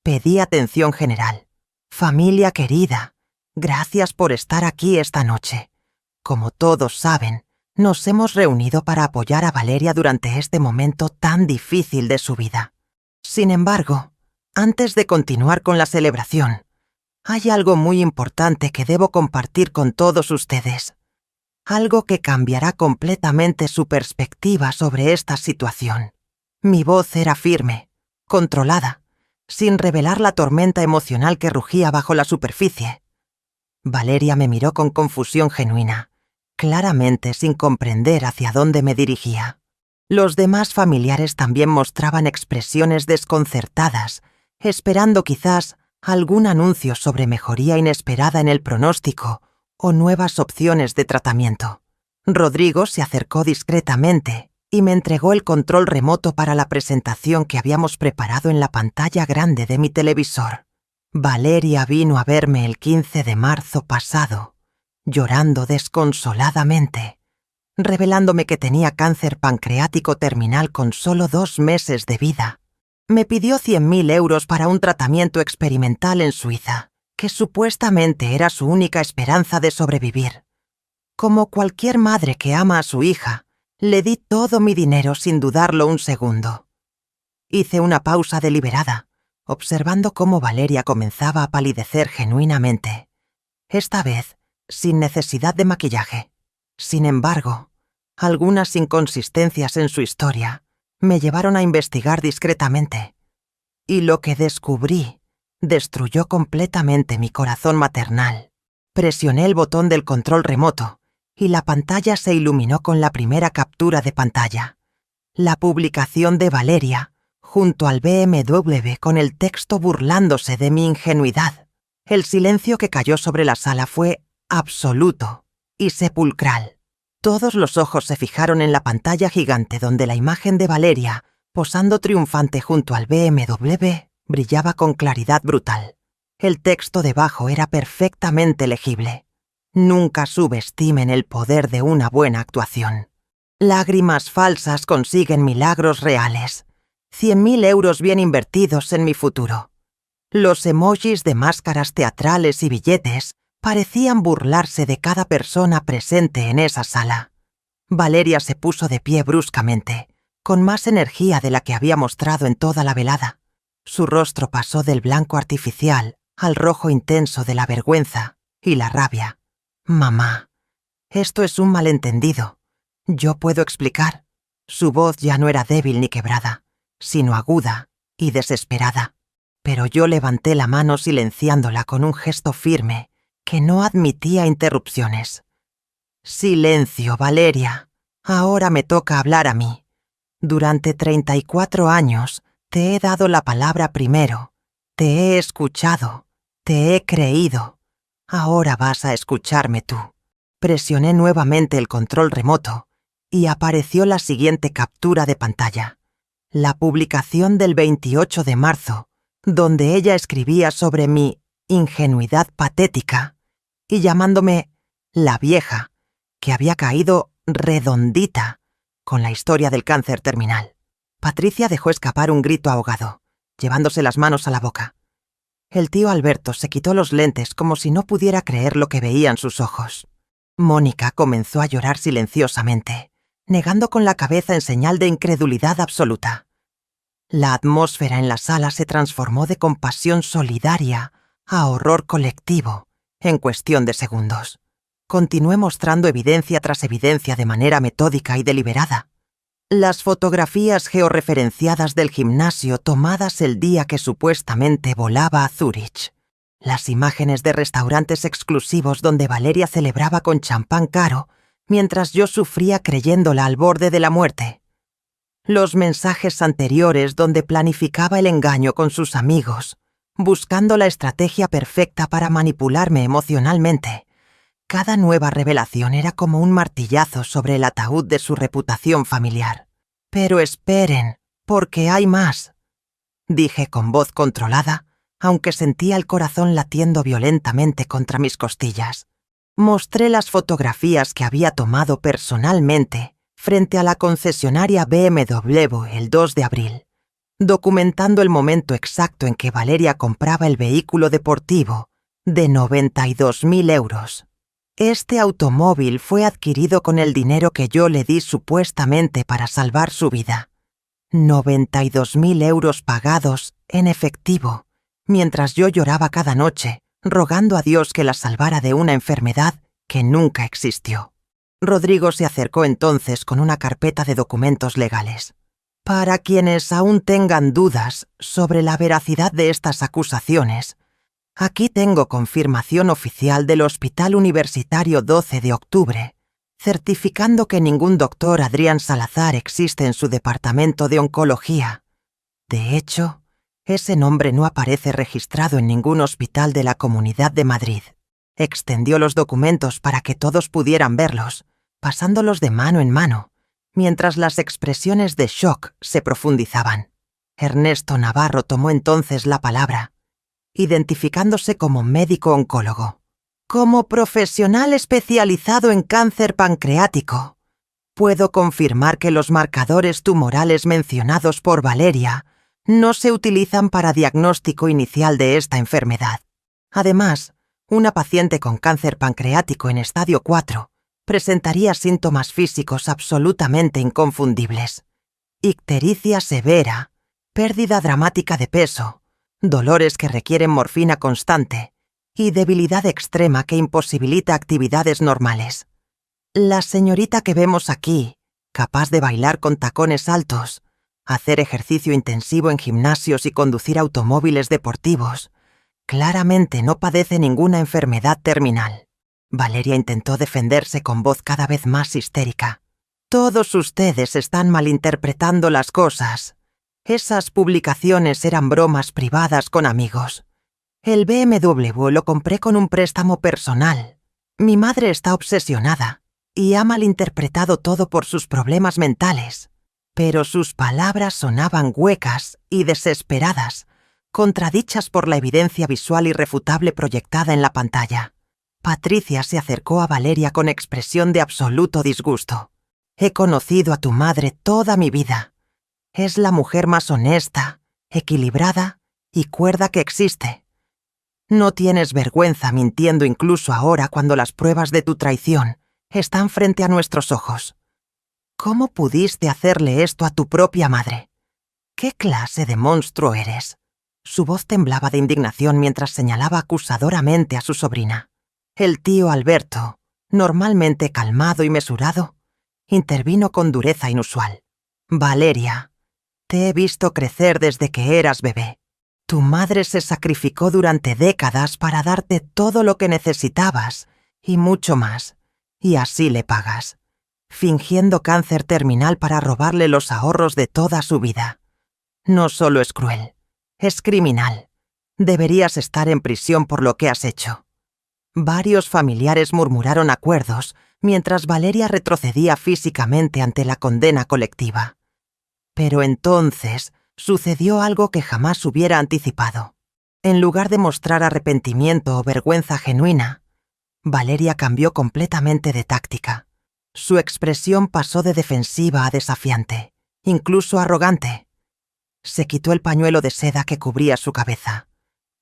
A: pedí atención general. Familia querida, gracias por estar aquí esta noche. Como todos saben, nos hemos reunido para apoyar a Valeria durante este momento tan difícil de su vida. Sin embargo, antes de continuar con la celebración, hay algo muy importante que debo compartir con todos ustedes. Algo que cambiará completamente su perspectiva sobre esta situación. Mi voz era firme, controlada, sin revelar la tormenta emocional que rugía bajo la superficie. Valeria me miró con confusión genuina, claramente sin comprender hacia dónde me dirigía. Los demás familiares también mostraban expresiones desconcertadas, esperando quizás algún anuncio sobre mejoría inesperada en el pronóstico o nuevas opciones de tratamiento. Rodrigo se acercó discretamente y me entregó el control remoto para la presentación que habíamos preparado en la pantalla grande de mi televisor. Valeria vino a verme el 15 de marzo pasado, llorando desconsoladamente, revelándome que tenía cáncer pancreático terminal con solo 2 meses de vida. Me pidió 100.000 euros para un tratamiento experimental en Suiza, que supuestamente era su única esperanza de sobrevivir. Como cualquier madre que ama a su hija, le di todo mi dinero sin dudarlo un segundo. Hice una pausa deliberada, observando cómo Valeria comenzaba a palidecer genuinamente, esta vez sin necesidad de maquillaje. Sin embargo, algunas inconsistencias en su historia me llevaron a investigar discretamente, y lo que descubrí destruyó completamente mi corazón maternal. Presioné el botón del control remoto y la pantalla se iluminó con la primera captura de pantalla. La publicación de Valeria, junto al BMW con el texto burlándose de mi ingenuidad. El silencio que cayó sobre la sala fue absoluto y sepulcral. Todos los ojos se fijaron en la pantalla gigante donde la imagen de Valeria, posando triunfante junto al BMW, brillaba con claridad brutal. El texto debajo era perfectamente legible. Nunca subestimen el poder de una buena actuación. Lágrimas falsas consiguen milagros reales. 100.000 euros bien invertidos en mi futuro. Los emojis de máscaras teatrales y billetes parecían burlarse de cada persona presente en esa sala. Valeria se puso de pie bruscamente, con más energía de la que había mostrado en toda la velada. Su rostro pasó del blanco artificial al rojo intenso de la vergüenza y la rabia. «Mamá, esto es un malentendido. Yo puedo explicar». Su voz ya no era débil ni quebrada, sino aguda y desesperada. Pero yo levanté la mano silenciándola con un gesto firme que no admitía interrupciones. «Silencio, Valeria. Ahora me toca hablar a mí. Durante 34 años te he dado la palabra primero. Te he escuchado. Te he creído. Ahora vas a escucharme tú». Presioné nuevamente el control remoto y apareció la siguiente captura de pantalla. La publicación del 28 de marzo, donde ella escribía sobre mi ingenuidad patética y llamándome la vieja, que había caído redondita con la historia del cáncer terminal. Patricia dejó escapar un grito ahogado, llevándose las manos a la boca. El tío Alberto se quitó los lentes como si no pudiera creer lo que veían sus ojos. Mónica comenzó a llorar silenciosamente, negando con la cabeza en señal de incredulidad absoluta. La atmósfera en la sala se transformó de compasión solidaria a horror colectivo en cuestión de segundos. Continué mostrando evidencia tras evidencia de manera metódica y deliberada. Las fotografías georreferenciadas del gimnasio tomadas el día que supuestamente volaba a Zúrich. Las imágenes de restaurantes exclusivos donde Valeria celebraba con champán caro, mientras yo sufría creyéndola al borde de la muerte. Los mensajes anteriores donde planificaba el engaño con sus amigos, buscando la estrategia perfecta para manipularme emocionalmente. Cada nueva revelación era como un martillazo sobre el ataúd de su reputación familiar. Pero esperen, porque hay más, dije con voz controlada, aunque sentía el corazón latiendo violentamente contra mis costillas. Mostré las fotografías que había tomado personalmente frente a la concesionaria BMW el 2 de abril, documentando el momento exacto en que Valeria compraba el vehículo deportivo de 92.000 euros. Este automóvil fue adquirido con el dinero que yo le di supuestamente para salvar su vida. 92.000 euros pagados en efectivo, mientras yo lloraba cada noche, rogando a Dios que la salvara de una enfermedad que nunca existió. Rodrigo se acercó entonces con una carpeta de documentos legales. Para quienes aún tengan dudas sobre la veracidad de estas acusaciones, aquí tengo confirmación oficial del Hospital Universitario 12 de octubre, certificando que ningún doctor Adrián Salazar existe en su departamento de oncología. De hecho, ese nombre no aparece registrado en ningún hospital de la Comunidad de Madrid. Extendió los documentos para que todos pudieran verlos, pasándolos de mano en mano, mientras las expresiones de shock se profundizaban. Ernesto Navarro tomó entonces la palabra, identificándose como médico oncólogo. Como profesional especializado en cáncer pancreático, puedo confirmar que los marcadores tumorales mencionados por Valeria no se utilizan para diagnóstico inicial de esta enfermedad. Además, una paciente con cáncer pancreático en estadio 4 presentaría síntomas físicos absolutamente inconfundibles: ictericia severa, pérdida dramática de peso, dolores que requieren morfina constante y debilidad extrema que imposibilita actividades normales. La señorita que vemos aquí, capaz de bailar con tacones altos, hacer ejercicio intensivo en gimnasios y conducir automóviles deportivos, claramente no padece ninguna enfermedad terminal. Valeria intentó defenderse con voz cada vez más histérica. Todos ustedes están malinterpretando las cosas. Esas publicaciones eran bromas privadas con amigos. El BMW lo compré con un préstamo personal. Mi madre está obsesionada y ha malinterpretado todo por sus problemas mentales. Pero sus palabras sonaban huecas y desesperadas, contradichas por la evidencia visual irrefutable proyectada en la pantalla. Patricia se acercó a Valeria con expresión de absoluto disgusto. He conocido a tu madre toda mi vida. Es la mujer más honesta, equilibrada y cuerda que existe. No tienes vergüenza mintiendo incluso ahora cuando las pruebas de tu traición están frente a nuestros ojos. ¿Cómo pudiste hacerle esto a tu propia madre? ¿Qué clase de monstruo eres? Su voz temblaba de indignación mientras señalaba acusadoramente a su sobrina. El tío Alberto, normalmente calmado y mesurado, intervino con dureza inusual. Valeria, te he visto crecer desde que eras bebé. Tu madre se sacrificó durante décadas para darte todo lo que necesitabas y mucho más, y así le pagas, fingiendo cáncer terminal para robarle los ahorros de toda su vida. No solo es cruel, es criminal. Deberías estar en prisión por lo que has hecho. Varios familiares murmuraron acuerdos mientras Valeria retrocedía físicamente ante la condena colectiva. Pero entonces sucedió algo que jamás hubiera anticipado. En lugar de mostrar arrepentimiento o vergüenza genuina, Valeria cambió completamente de táctica. Su expresión pasó de defensiva a desafiante, incluso arrogante. Se quitó el pañuelo de seda que cubría su cabeza,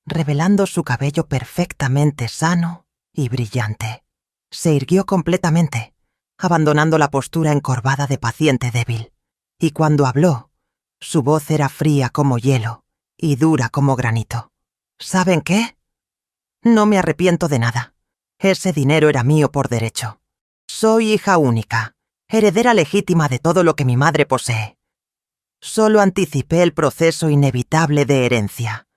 A: revelando su cabello perfectamente sano y brillante. Se irguió completamente, abandonando la postura encorvada de paciente débil. Y cuando habló, su voz era fría como hielo y dura como granito. ¿Saben qué? No me arrepiento de nada. Ese dinero era mío por derecho. Soy hija única, heredera legítima de todo lo que mi madre posee. Solo anticipé el proceso inevitable de herencia.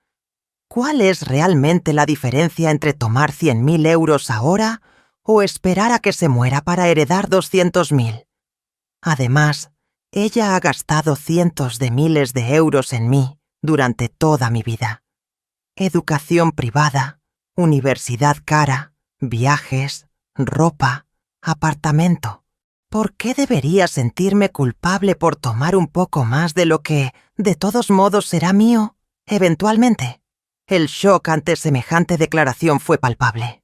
A: ¿Cuál es realmente la diferencia entre tomar 100.000 euros ahora o esperar a que se muera para heredar 200.000? Además, Ella ha gastado cientos de miles de euros en mí durante toda mi vida. Educación privada, universidad cara, viajes, ropa, apartamento. ¿Por qué debería sentirme culpable por tomar un poco más de lo que, de todos modos, será mío, eventualmente? El shock ante semejante declaración fue palpable.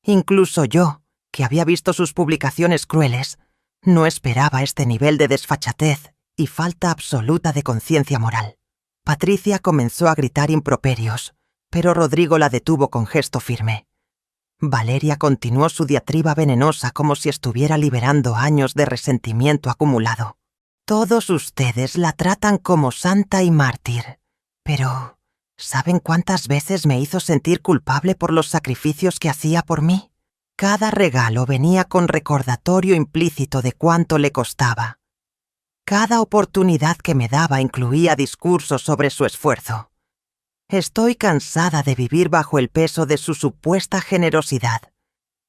A: Incluso yo, que había visto sus publicaciones crueles, no esperaba este nivel de desfachatez y falta absoluta de conciencia moral. Patricia comenzó a gritar improperios, pero Rodrigo la detuvo con gesto firme. Valeria continuó su diatriba venenosa como si estuviera liberando años de resentimiento acumulado. Todos ustedes la tratan como santa y mártir, pero ¿saben cuántas veces me hizo sentir culpable por los sacrificios que hacía por mí? Cada regalo venía con recordatorio implícito de cuánto le costaba. Cada oportunidad que me daba incluía discursos sobre su esfuerzo. Estoy cansada de vivir bajo el peso de su supuesta generosidad.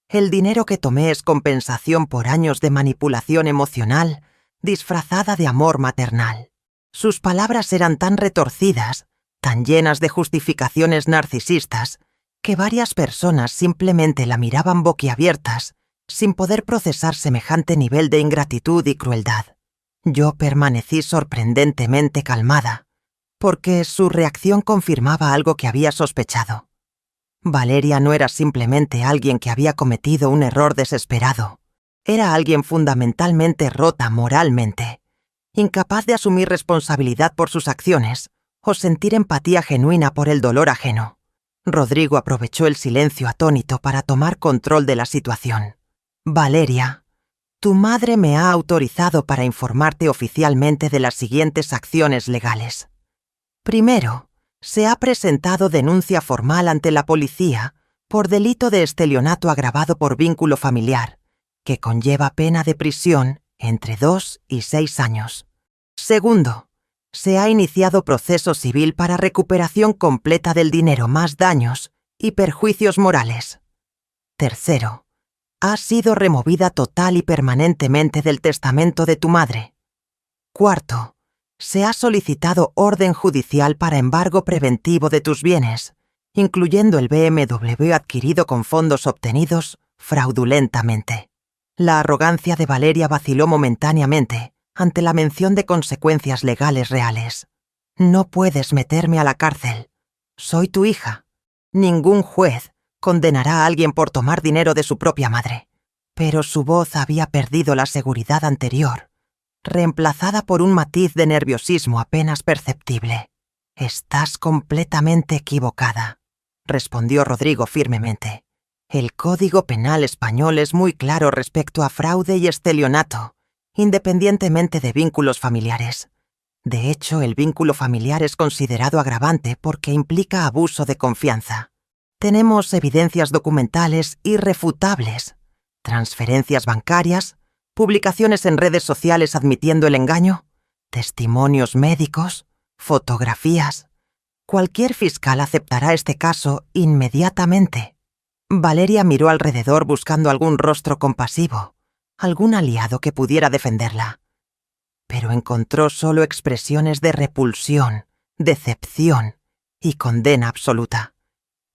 A: El dinero que tomé es compensación por años de manipulación emocional, disfrazada de amor maternal. Sus palabras eran tan retorcidas, tan llenas de justificaciones narcisistas, que varias personas simplemente la miraban boquiabiertas, sin poder procesar semejante nivel de ingratitud y crueldad. Yo permanecí sorprendentemente calmada, porque su reacción confirmaba algo que había sospechado. Valeria no era simplemente alguien que había cometido un error desesperado. Era alguien fundamentalmente rota moralmente, incapaz de asumir responsabilidad por sus acciones o sentir empatía genuina por el dolor ajeno. Rodrigo aprovechó el silencio atónito para tomar control de la situación. Valeria, tu madre me ha autorizado para informarte oficialmente de las siguientes acciones legales. Primero, se ha presentado denuncia formal ante la policía por delito de estelionato agravado por vínculo familiar, que conlleva pena de prisión entre 2 y 6 años. Segundo, se ha iniciado proceso civil para recuperación completa del dinero más daños y perjuicios morales. Tercero, ha sido removida total y permanentemente del testamento de tu madre. Cuarto, se ha solicitado orden judicial para embargo preventivo de tus bienes, incluyendo el BMW adquirido con fondos obtenidos fraudulentamente. La arrogancia de Valeria vaciló momentáneamente ante la mención de consecuencias legales reales. No puedes meterme a la cárcel. Soy tu hija. Ningún juez condenará a alguien por tomar dinero de su propia madre. Pero su voz había perdido la seguridad anterior, reemplazada por un matiz de nerviosismo apenas perceptible. Estás completamente equivocada, respondió Rodrigo firmemente. El Código Penal español es muy claro respecto a fraude y estelionato, independientemente de vínculos familiares. De hecho, el vínculo familiar es considerado agravante porque implica abuso de confianza. Tenemos evidencias documentales irrefutables, transferencias bancarias, publicaciones en redes sociales admitiendo el engaño, testimonios médicos, fotografías. Cualquier fiscal aceptará este caso inmediatamente. Valeria miró alrededor buscando algún rostro compasivo, algún aliado que pudiera defenderla. Pero encontró solo expresiones de repulsión, decepción y condena absoluta.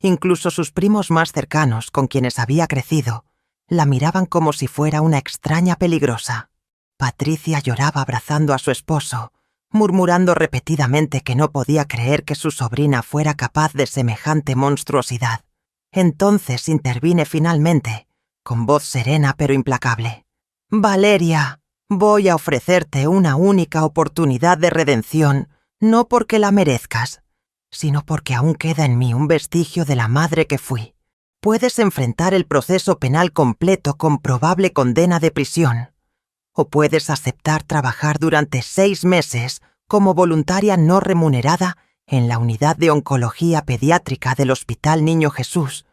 A: Incluso sus primos más cercanos, con quienes había crecido, la miraban como si fuera una extraña peligrosa. Patricia lloraba abrazando a su esposo, murmurando repetidamente que no podía creer que su sobrina fuera capaz de semejante monstruosidad. Entonces intervine finalmente, con voz serena pero implacable. «Valeria, voy a ofrecerte una única oportunidad de redención, no porque la merezcas, sino porque aún queda en mí un vestigio de la madre que fui. Puedes enfrentar el proceso penal completo con probable condena de prisión, o puedes aceptar trabajar durante 6 meses como voluntaria no remunerada en la unidad de oncología pediátrica del Hospital Niño Jesús,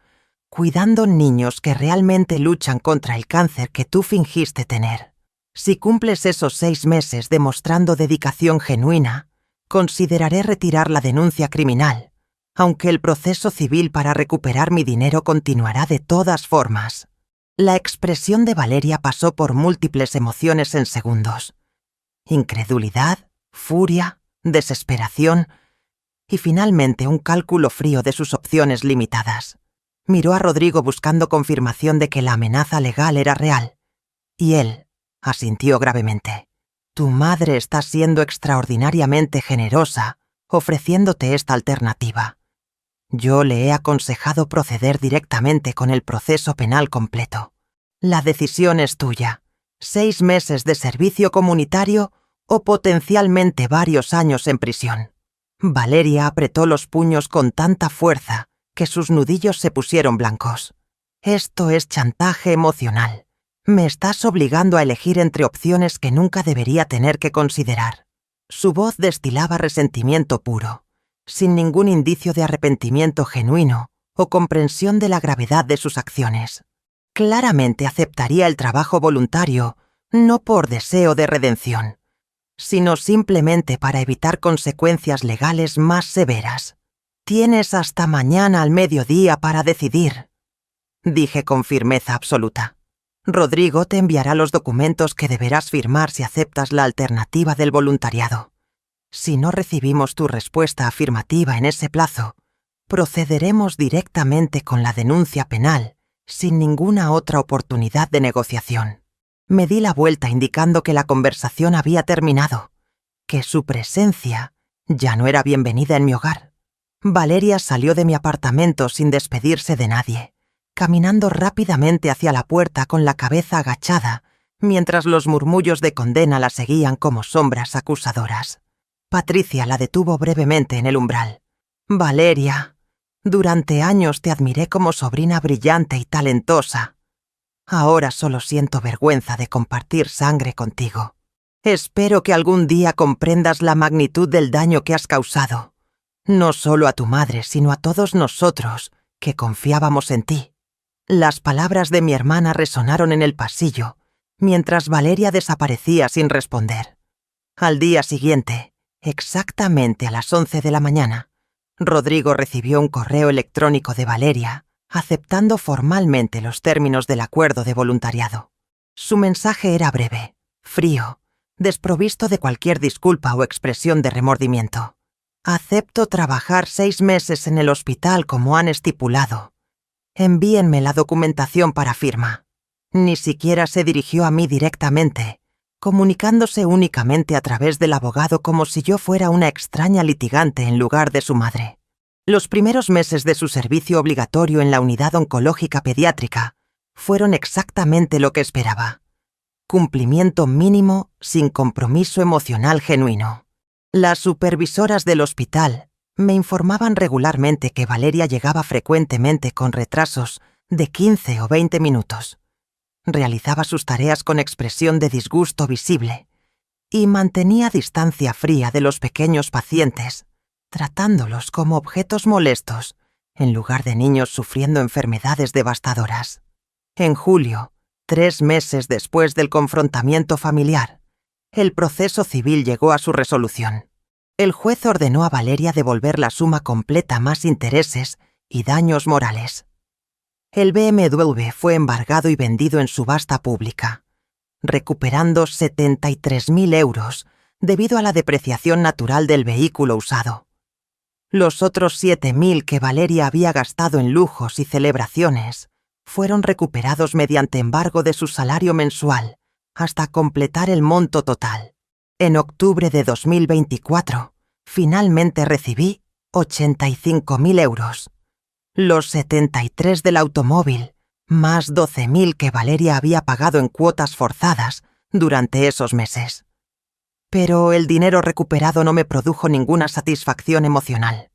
A: cuidando niños que realmente luchan contra el cáncer que tú fingiste tener. Si cumples esos 6 meses demostrando dedicación genuina, consideraré retirar la denuncia criminal, aunque el proceso civil para recuperar mi dinero continuará de todas formas». La expresión de Valeria pasó por múltiples emociones en segundos. incredulidad, furia, desesperación y finalmente un cálculo frío de sus opciones limitadas. Miró a Rodrigo buscando confirmación de que la amenaza legal era real, y él asintió gravemente. Tu madre está siendo extraordinariamente generosa ofreciéndote esta alternativa. Yo le he aconsejado proceder directamente con el proceso penal completo. La decisión es tuya. 6 meses de servicio comunitario o potencialmente varios años en prisión. Valeria apretó los puños con tanta fuerza que sus nudillos se pusieron blancos. Esto es chantaje emocional. Me estás obligando a elegir entre opciones que nunca debería tener que considerar. Su voz destilaba resentimiento puro, sin ningún indicio de arrepentimiento genuino o comprensión de la gravedad de sus acciones. Claramente aceptaría el trabajo voluntario, no por deseo de redención, sino simplemente para evitar consecuencias legales más severas. Tienes hasta mañana al mediodía para decidir, dije con firmeza absoluta. Rodrigo te enviará los documentos que deberás firmar si aceptas la alternativa del voluntariado. Si no recibimos tu respuesta afirmativa en ese plazo, procederemos directamente con la denuncia penal, sin ninguna otra oportunidad de negociación. Me di la vuelta indicando que la conversación había terminado, que su presencia ya no era bienvenida en mi hogar. Valeria salió de mi apartamento sin despedirse de nadie, caminando rápidamente hacia la puerta con la cabeza agachada, mientras los murmullos de condena la seguían como sombras acusadoras. Patricia la detuvo brevemente en el umbral. Valeria, durante años te admiré como sobrina brillante y talentosa. Ahora solo siento vergüenza de compartir sangre contigo. Espero que algún día comprendas la magnitud del daño que has causado, no solo a tu madre, sino a todos nosotros que confiábamos en ti. Las palabras de mi hermana resonaron en el pasillo, mientras Valeria desaparecía sin responder. Al día siguiente, exactamente a las 11 de la mañana, Rodrigo recibió un correo electrónico de Valeria, aceptando formalmente los términos del acuerdo de voluntariado. Su mensaje era breve, frío, desprovisto de cualquier disculpa o expresión de remordimiento. Acepto trabajar 6 meses en el hospital como han estipulado. Envíenme la documentación para firma. Ni siquiera se dirigió a mí directamente, comunicándose únicamente a través del abogado como si yo fuera una extraña litigante en lugar de su madre. Los primeros meses de su servicio obligatorio en la unidad oncológica pediátrica fueron exactamente lo que esperaba. Cumplimiento mínimo sin compromiso emocional genuino. Las supervisoras del hospital me informaban regularmente que Valeria llegaba frecuentemente con retrasos de 15 o 20 minutos. Realizaba sus tareas con expresión de disgusto visible y mantenía distancia fría de los pequeños pacientes, tratándolos como objetos molestos, en lugar de niños sufriendo enfermedades devastadoras. En julio, 3 meses después del confrontamiento familiar, el proceso civil llegó a su resolución. El juez ordenó a Valeria devolver la suma completa más intereses y daños morales. El BMW fue embargado y vendido en subasta pública, recuperando 73.000 euros debido a la depreciación natural del vehículo usado. Los otros 7.000 que Valeria había gastado en lujos y celebraciones fueron recuperados mediante embargo de su salario mensual hasta completar el monto total. En octubre de 2024, finalmente recibí 85.000 euros. Los 73 del automóvil, más 12.000 que Valeria había pagado en cuotas forzadas durante esos meses. Pero el dinero recuperado no me produjo ninguna satisfacción emocional.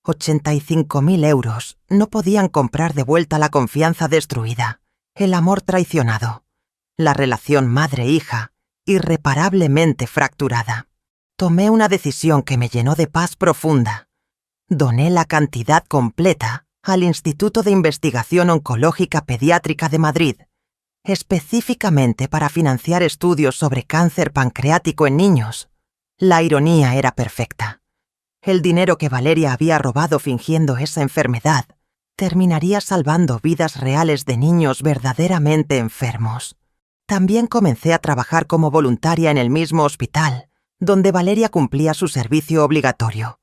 A: 85.000 euros no podían comprar de vuelta la confianza destruida, el amor traicionado, la relación madre-hija irreparablemente fracturada. Tomé una decisión que me llenó de paz profunda. Doné la cantidad completa al Instituto de Investigación Oncológica Pediátrica de Madrid, específicamente para financiar estudios sobre cáncer pancreático en niños. La ironía era perfecta. El dinero que Valeria había robado fingiendo esa enfermedad terminaría salvando vidas reales de niños verdaderamente enfermos. También comencé a trabajar como voluntaria en el mismo hospital, donde Valeria cumplía su servicio obligatorio,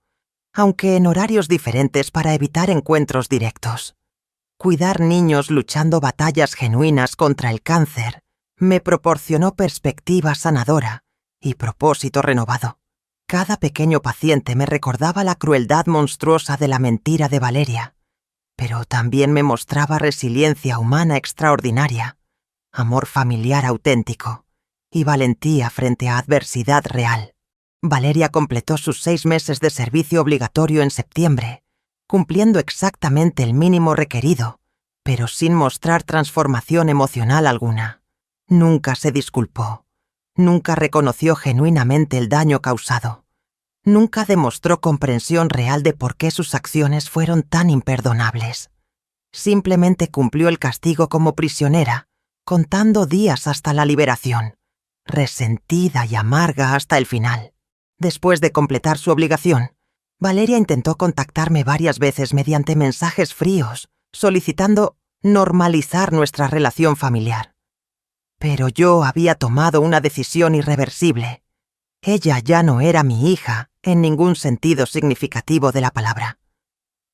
A: aunque en horarios diferentes para evitar encuentros directos. Cuidar niños luchando batallas genuinas contra el cáncer me proporcionó perspectiva sanadora y propósito renovado. Cada pequeño paciente me recordaba la crueldad monstruosa de la mentira de Valeria, pero también me mostraba resiliencia humana extraordinaria, amor familiar auténtico y valentía frente a adversidad real. Valeria completó sus 6 meses de servicio obligatorio en septiembre, cumpliendo exactamente el mínimo requerido, pero sin mostrar transformación emocional alguna. Nunca se disculpó. Nunca reconoció genuinamente el daño causado. Nunca demostró comprensión real de por qué sus acciones fueron tan imperdonables. Simplemente cumplió el castigo como prisionera, contando días hasta la liberación, resentida y amarga hasta el final. Después de completar su obligación, Valeria intentó contactarme varias veces mediante mensajes fríos, solicitando normalizar nuestra relación familiar. Pero yo había tomado una decisión irreversible. Ella ya no era mi hija en ningún sentido significativo de la palabra.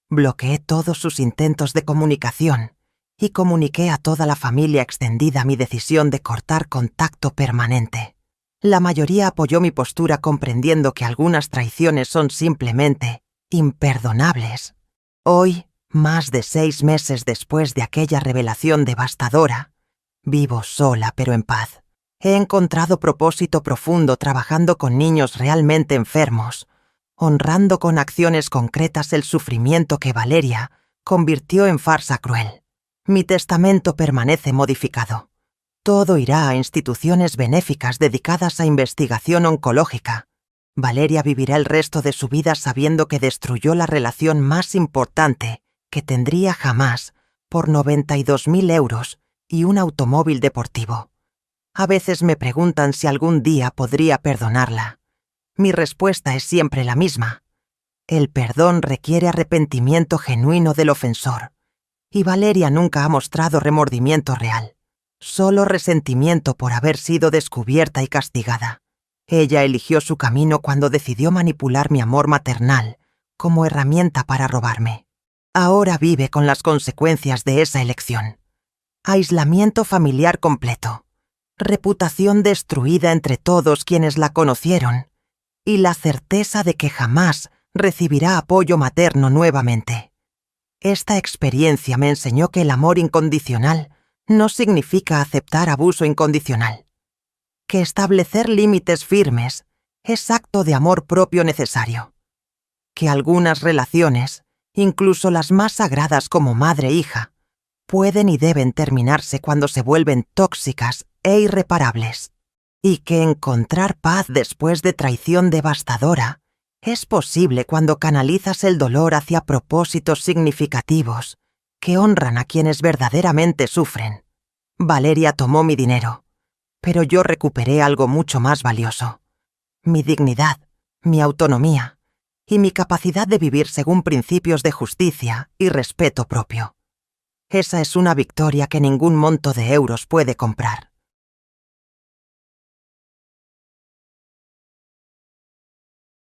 A: Bloqueé todos sus intentos de comunicación y comuniqué a toda la familia extendida mi decisión de cortar contacto permanente. La mayoría apoyó mi postura comprendiendo que algunas traiciones son simplemente imperdonables. Hoy, más de 6 meses después de aquella revelación devastadora, vivo sola pero en paz. He encontrado propósito profundo trabajando con niños realmente enfermos, honrando con acciones concretas el sufrimiento que Valeria convirtió en farsa cruel. Mi testamento permanece modificado. Todo irá a instituciones benéficas dedicadas a investigación oncológica. Valeria vivirá el resto de su vida sabiendo que destruyó la relación más importante que tendría jamás por 92.000 euros y un automóvil deportivo. A veces me preguntan si algún día podría perdonarla. Mi respuesta es siempre la misma. El perdón requiere arrepentimiento genuino del ofensor, y Valeria nunca ha mostrado remordimiento real, solo resentimiento por haber sido descubierta y castigada. Ella eligió su camino cuando decidió manipular mi amor maternal como herramienta para robarme. Ahora vive con las consecuencias de esa elección. Aislamiento familiar completo, reputación destruida entre todos quienes la conocieron, y la certeza de que jamás recibirá apoyo materno nuevamente. Esta experiencia me enseñó que el amor incondicional no significa aceptar abuso incondicional, que establecer límites firmes es acto de amor propio necesario, que algunas relaciones, incluso las más sagradas como madre-hija, pueden y deben terminarse cuando se vuelven tóxicas e irreparables, y que encontrar paz después de traición devastadora es posible cuando canalizas el dolor hacia propósitos significativos que honran a quienes verdaderamente sufren. Valeria tomó mi dinero, pero yo recuperé algo mucho más valioso: mi dignidad, mi autonomía y mi capacidad de vivir según principios de justicia y respeto propio. Esa es una victoria que ningún monto de euros puede comprar.